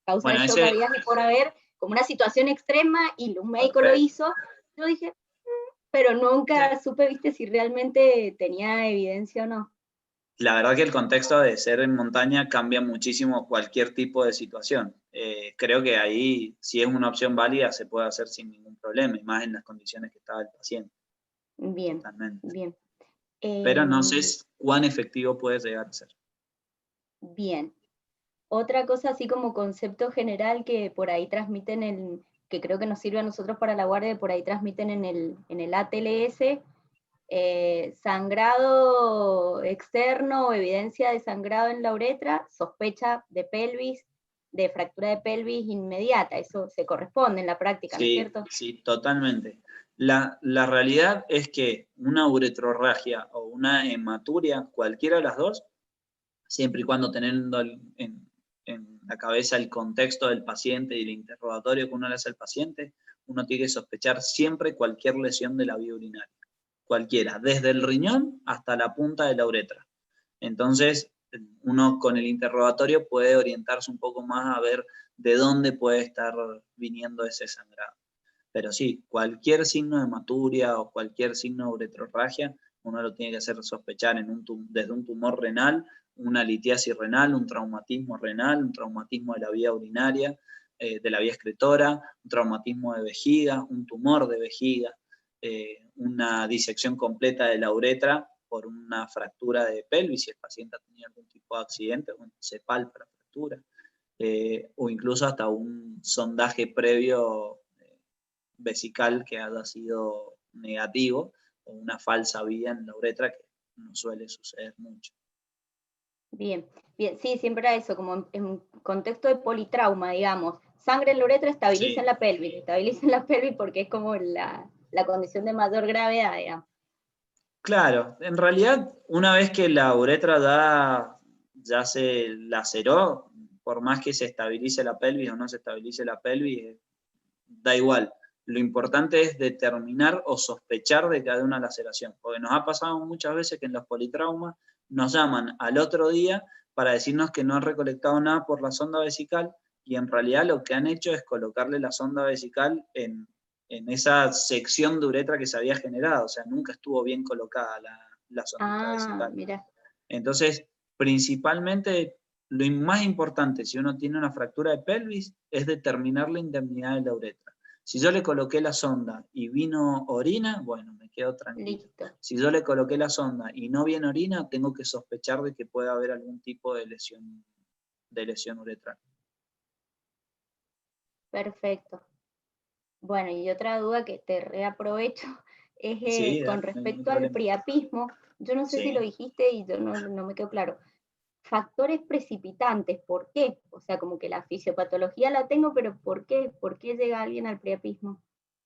causas de shock habidas y por haber, como una situación extrema y un médico lo hizo. Yo dije, pero nunca supe, viste, si realmente tenía evidencia o no. La verdad que el contexto de ser en montaña cambia muchísimo cualquier tipo de situación. Creo que ahí, si es una opción válida, se puede hacer sin ningún problema, y más en las condiciones que estaba el paciente. Bien, totalmente. Bien. Pero no sé cuán efectivo puede llegar a ser. Bien. Otra cosa así como concepto general que por ahí transmiten, que creo que nos sirve a nosotros para la guardia, por ahí transmiten en el ATLS, sangrado externo o evidencia de sangrado en la uretra, sospecha de pelvis, de fractura de pelvis inmediata. Eso se corresponde en la práctica, ¿no es cierto? Sí, totalmente. La realidad es que una uretrorragia o una hematuria, cualquiera de las dos, siempre y cuando teniendo en la cabeza el contexto del paciente y el interrogatorio que uno le hace al paciente, uno tiene que sospechar siempre cualquier lesión de la vía urinaria. Cualquiera, desde el riñón hasta la punta de la uretra. Entonces, uno con el interrogatorio puede orientarse un poco más a ver de dónde puede estar viniendo ese sangrado. Pero sí, cualquier signo de hematuria o cualquier signo de uretrorragia, uno lo tiene que hacer sospechar desde un tumor renal, una litiasis renal, un traumatismo renal, un traumatismo de la vía urinaria, de la vía excretora, un traumatismo de vejiga, un tumor de vejiga, una disección completa de la uretra por una fractura de pelvis, si el paciente ha tenido algún tipo de accidente, se palpa la fractura, o incluso hasta un sondaje previo vesical que haya sido negativo, o una falsa vía en la uretra, que no suele suceder mucho. Bien, bien, sí, siempre era eso, como en contexto de politrauma, digamos. Sangre en la uretra estabiliza Sí, en la pelvis porque es como la condición de mayor gravedad, digamos. claro. En realidad, una vez que la uretra ya se laceró, por más que se estabilice la pelvis o no se estabilice la pelvis, da igual. Lo importante es determinar o sospechar de que hay una laceración, porque nos ha pasado muchas veces que en los politraumas nos llaman al otro día para decirnos que no han recolectado nada por la sonda vesical y en realidad lo que han hecho es colocarle la sonda vesical en esa sección de uretra que se había generado, o sea, nunca estuvo bien colocada la sondita Ah, vesical. mira, Entonces, principalmente, lo más importante si uno tiene una fractura de pelvis es determinar la indemnidad de la uretra. Si yo le coloqué la sonda y vino orina, bueno, me quedo tranquilo. listo. Si yo le coloqué la sonda y no viene orina, tengo que sospechar de que puede haber algún tipo de lesión uretral. Perfecto. Bueno, y otra duda que te reaprovecho es Sí, con no hay ningún respecto al problema. priapismo. Yo no sé si lo Sí. dijiste y yo no me quedó claro. Factores precipitantes, ¿por qué? O sea, como que la fisiopatología la tengo, pero ¿por qué? ¿Por qué llega alguien al priapismo?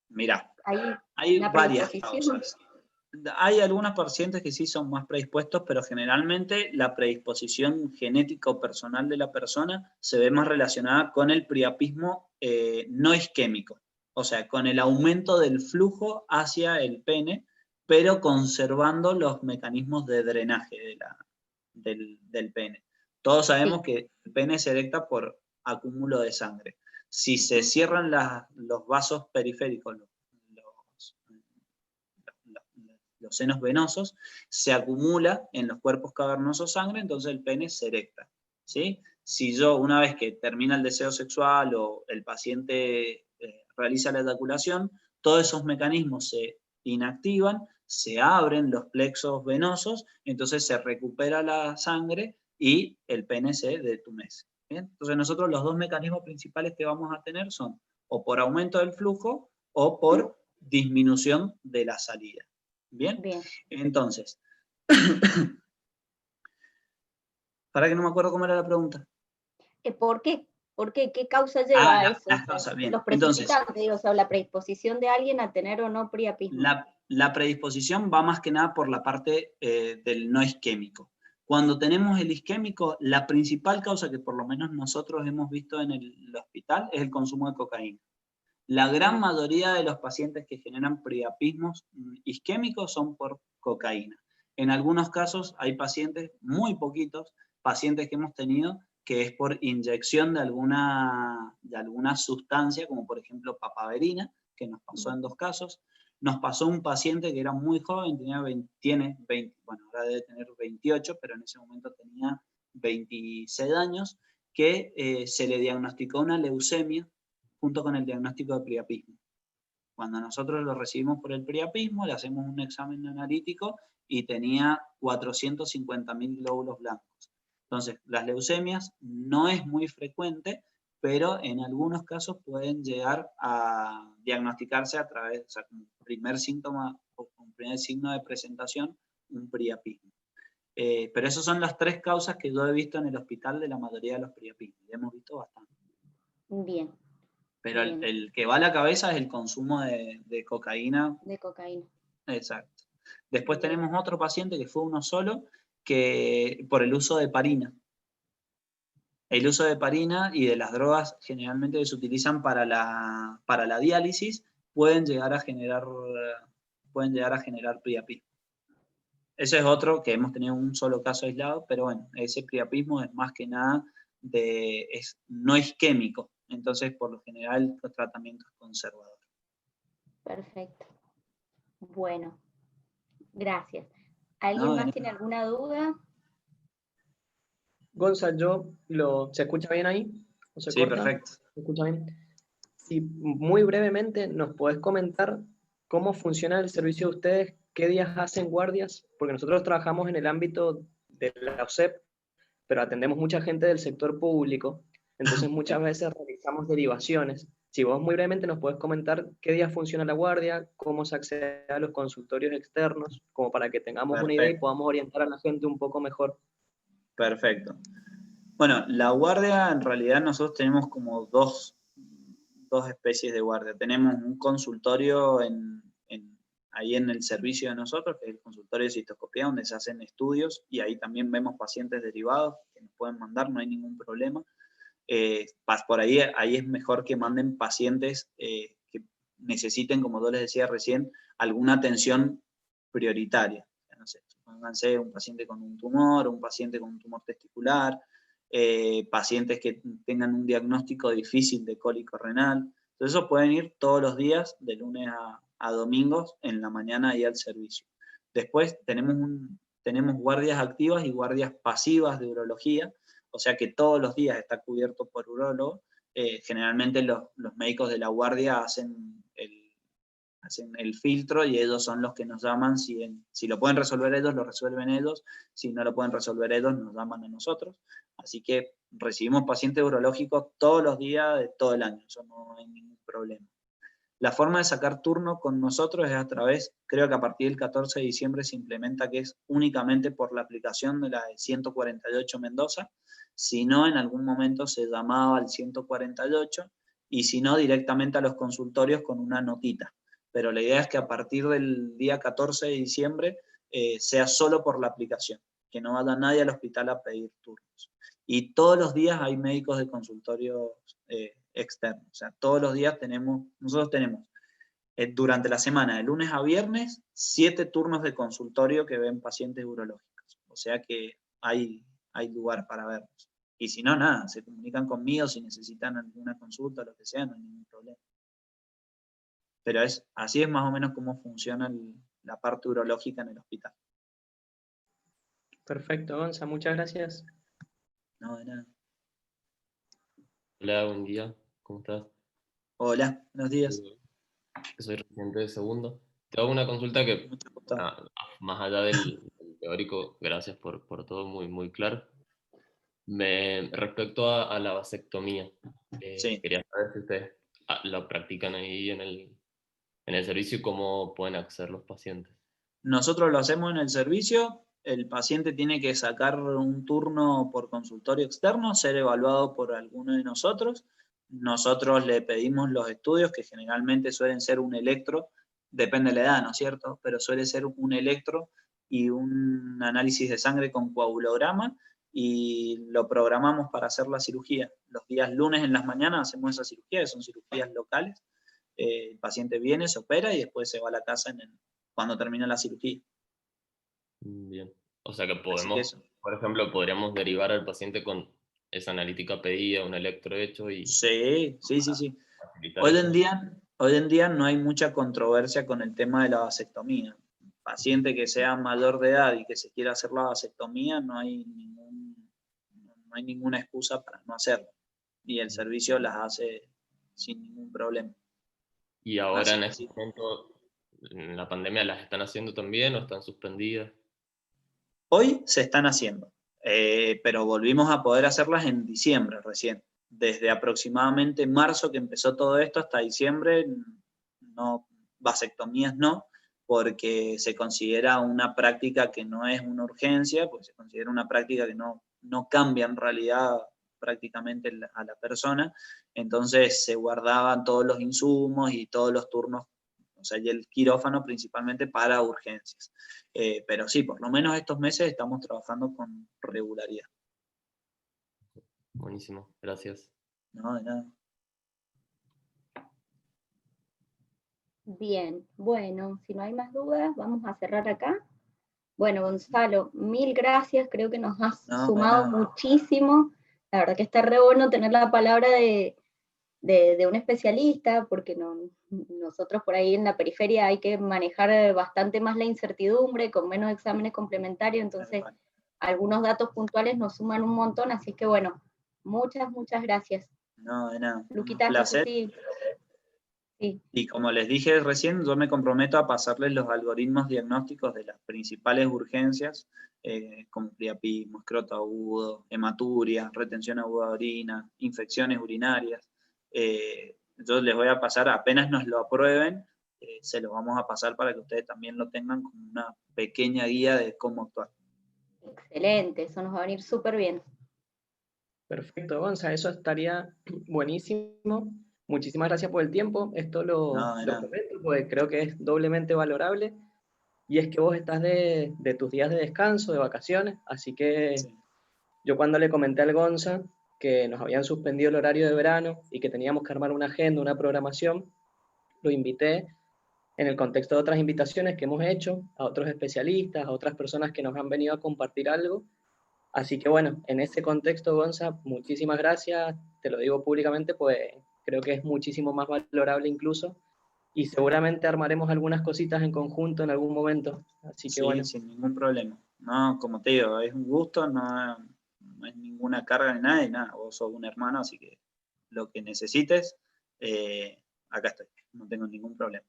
Mirá, ¿Hay hay una varias predisposición? causas. Hay algunos pacientes que sí son más predispuestos, pero generalmente la predisposición genética o personal de la persona se ve más relacionada con el priapismo no isquémico, o sea, con el aumento del flujo hacia el pene, pero conservando los mecanismos de drenaje del pene. Todos sabemos Sí. que el pene se erecta por acúmulo de sangre. Si se cierran los vasos periféricos, los senos venosos, se acumula en los cuerpos cavernosos sangre, entonces el pene se erecta. ¿Sí? Si yo, una vez que termina el deseo sexual o el paciente realiza la eyaculación, todos esos mecanismos se inactivan, se abren los plexos venosos, entonces se recupera la sangre y el pene se detumece. ¿Bien? Entonces nosotros los dos mecanismos principales que vamos a tener son o por aumento del flujo o por disminución de la salida. Bien, Bien. entonces, para que no me acuerdo cómo era la pregunta. ¿Por qué? ¿Por qué? ¿Qué causa Ah, lleva a eso? O las sea, causas, los bien. Entonces, precipitantes, digo, o sea, la predisposición de alguien a tener o no priapismo. la predisposición va más que nada por la parte del no isquémico. Cuando tenemos el isquémico, la principal causa que por lo menos nosotros hemos visto en el hospital es el consumo de cocaína. La gran mayoría de los pacientes que generan priapismos isquémicos son por cocaína. En algunos casos hay pacientes, muy poquitos, pacientes que hemos tenido que es por inyección de alguna sustancia, como por ejemplo papaverina, que nos pasó en 2 casos. Nos pasó un paciente que era muy joven, tiene 20, bueno, ahora debe tener 28, pero en ese momento tenía 26 años, que se le diagnosticó una leucemia junto con el diagnóstico de priapismo. Cuando nosotros lo recibimos por el priapismo, le hacemos un examen analítico y tenía 450.000 glóbulos blancos. Entonces, las leucemias no es muy frecuente, pero en algunos casos pueden llegar a diagnosticarse a través, o sea, como primer síntoma o como primer signo de presentación, un priapismo. Pero esas son las 3 causas que yo he visto en el hospital de la mayoría de los priapismos. Y hemos visto bastante. Bien. Pero Bien. el que va a la cabeza es el consumo de cocaína. De cocaína. Exacto. Después Bien. tenemos otro paciente que fue uno solo, que por el uso de heparina. El uso de heparina y de las drogas generalmente que se utilizan para la diálisis pueden llegar a generar priapismo. Ese es otro que hemos tenido un solo caso aislado, pero bueno, ese priapismo es más que nada no isquémico, entonces por lo general el tratamiento es conservador. Perfecto. Bueno, gracias. ¿Alguien ¿No? más tiene alguna duda? Gonza, ¿se escucha bien ahí? ¿O se Sí, corta? perfecto. ¿Se escucha bien? Sí, muy brevemente, ¿nos podés comentar cómo funciona el servicio de ustedes? ¿Qué días hacen guardias? Porque nosotros trabajamos en el ámbito de la OSEP, pero atendemos mucha gente del sector público, entonces muchas veces realizamos derivaciones. Si vos muy brevemente nos podés comentar qué días funciona la guardia, cómo se accede a los consultorios externos, como para que tengamos una idea y Perfecto. podamos orientar a la gente un poco mejor. Perfecto. Bueno, la guardia, en realidad nosotros tenemos como dos especies de guardia. Tenemos un consultorio ahí en el servicio de nosotros, que es el consultorio de citoscopía, donde se hacen estudios, y ahí también vemos pacientes derivados que nos pueden mandar, no hay ningún problema. Por ahí es mejor que manden pacientes que necesiten, como yo les decía recién, alguna atención prioritaria. No sé, pónganse un paciente con un tumor, un paciente con un tumor testicular, pacientes que tengan un diagnóstico difícil de cólico renal. Entonces esos pueden ir todos los días, de lunes a domingos, en la mañana y al servicio. Después tenemos guardias activas y guardias pasivas de urología, o sea que todos los días está cubierto por urólogo. Generalmente los médicos de la guardia hacen el filtro y ellos son los que nos llaman. Si lo pueden resolver ellos, lo resuelven ellos. Si no lo pueden resolver ellos, nos llaman a nosotros. Así que recibimos pacientes urológicos todos los días de todo el año, eso no hay ningún problema. La forma de sacar turno con nosotros es a través, creo que a partir del 14 de diciembre se implementa, que es únicamente por la aplicación de la de 148 Mendoza. Si no, en algún momento se llamaba al 148, y si no, directamente a los consultorios con una notita. Pero la idea es que a partir del día 14 de diciembre sea solo por la aplicación, que no vaya nadie al hospital a pedir turnos. Y todos los días hay médicos de consultorios externos. O sea, todos los días nosotros tenemos durante la semana, de lunes a viernes, 7 turnos de consultorio que ven pacientes urológicos. O sea que hay lugar para verlos. Y si no, nada, se comunican conmigo si necesitan alguna consulta, lo que sea, no hay ningún problema. Pero así es más o menos cómo funciona la parte urológica en el hospital. Perfecto, Gonza, muchas gracias. No, de nada. Hola, buen día, ¿cómo estás? Hola, buenos días. Soy residente de segundo. Te hago una consulta que, Mucho gusto. más allá del teórico, gracias por todo, muy, muy claro. Respecto a la vasectomía, Sí. quería saber si ustedes la practican ahí en el servicio y cómo pueden acceder los pacientes. Nosotros lo hacemos en el servicio. El paciente tiene que sacar un turno por consultorio externo, ser evaluado por alguno de nosotros. Nosotros le pedimos los estudios, que generalmente suelen ser un electro, depende de la edad, ¿no es cierto? Pero suele ser un electro y un análisis de sangre con coagulograma, y lo programamos para hacer la cirugía. Los días lunes en las mañanas hacemos esa cirugía, que son cirugías locales. El paciente viene, se opera y después se va a la casa cuando termina la cirugía. Bien. O sea que Así que eso. por ejemplo, podríamos derivar al paciente con esa analítica pedida, un electro hecho y Sí. facilitar Hoy eso. en día no hay mucha controversia con el tema de la vasectomía. Paciente que sea mayor de edad y que se quiera hacer la vasectomía, no hay ninguna excusa para no hacerlo. Y el servicio las hace sin ningún problema. Y ahora Así en que este sí. momento, en la pandemia, ¿las están haciendo también o están suspendidas? Hoy se están haciendo, pero volvimos a poder hacerlas en diciembre recién. Desde aproximadamente marzo que empezó todo esto hasta diciembre, no, vasectomías no, porque se considera una práctica que no es una urgencia, porque se considera una práctica que no cambia en realidad prácticamente a la persona. Entonces se guardaban todos los insumos y todos los turnos, o sea, y el quirófano principalmente para urgencias. Pero sí, por lo menos estos meses estamos trabajando con regularidad. Buenísimo, gracias. No, de nada. Bien, bueno, si no hay más dudas, vamos a cerrar acá. Bueno, Gonzalo, mil gracias, creo que nos has sumado muchísimo. La verdad que está re bueno tener la palabra de un especialista, porque nosotros por ahí en la periferia hay que manejar bastante más la incertidumbre, con menos exámenes complementarios, entonces algunos datos puntuales nos suman un montón, así que bueno, muchas gracias. No, de nada. Luquitas, Un placer. no sé si... Sí. Y como les dije recién, yo me comprometo a pasarles los algoritmos diagnósticos de las principales urgencias, como priapismo, escroto agudo, hematuria, retención aguda de orina, infecciones urinarias. Yo les voy a pasar, apenas nos lo aprueben, se los vamos a pasar para que ustedes también lo tengan como una pequeña guía de cómo actuar. Excelente. excelente, eso nos va a venir súper bien. Perfecto, Gonza, eso estaría buenísimo. Muchísimas gracias por el tiempo. Esto No, de lo nada. comento porque creo que es doblemente valorable. Y es que vos estás de tus días de descanso, de vacaciones, así que Sí. yo cuando le comenté al Gonza que nos habían suspendido el horario de verano y que teníamos que armar una agenda, una programación, lo invité en el contexto de otras invitaciones que hemos hecho a otros especialistas, a otras personas que nos han venido a compartir algo. Así que bueno, en ese contexto, Gonza, muchísimas gracias, te lo digo públicamente, pues creo que es muchísimo más valorable incluso, y seguramente armaremos algunas cositas en conjunto en algún momento. Así que Sí, bueno, sin ningún problema. No, como te digo, es un gusto, no es ninguna carga ni nada, y nada, vos sos un hermano, así que lo que necesites, acá estoy, no tengo ningún problema.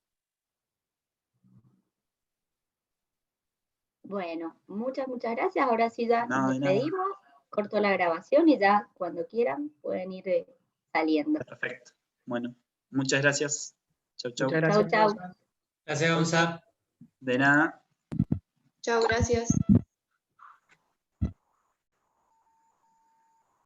Bueno, muchas gracias. Ahora sí ya nos No, de nada. despedimos, corto la grabación y ya cuando quieran pueden ir saliendo. Perfecto. Bueno, muchas gracias. Chau, muchas chau. Chau, gracias, chau. Gonza. Gracias, Gonza. De nada. Chao, gracias.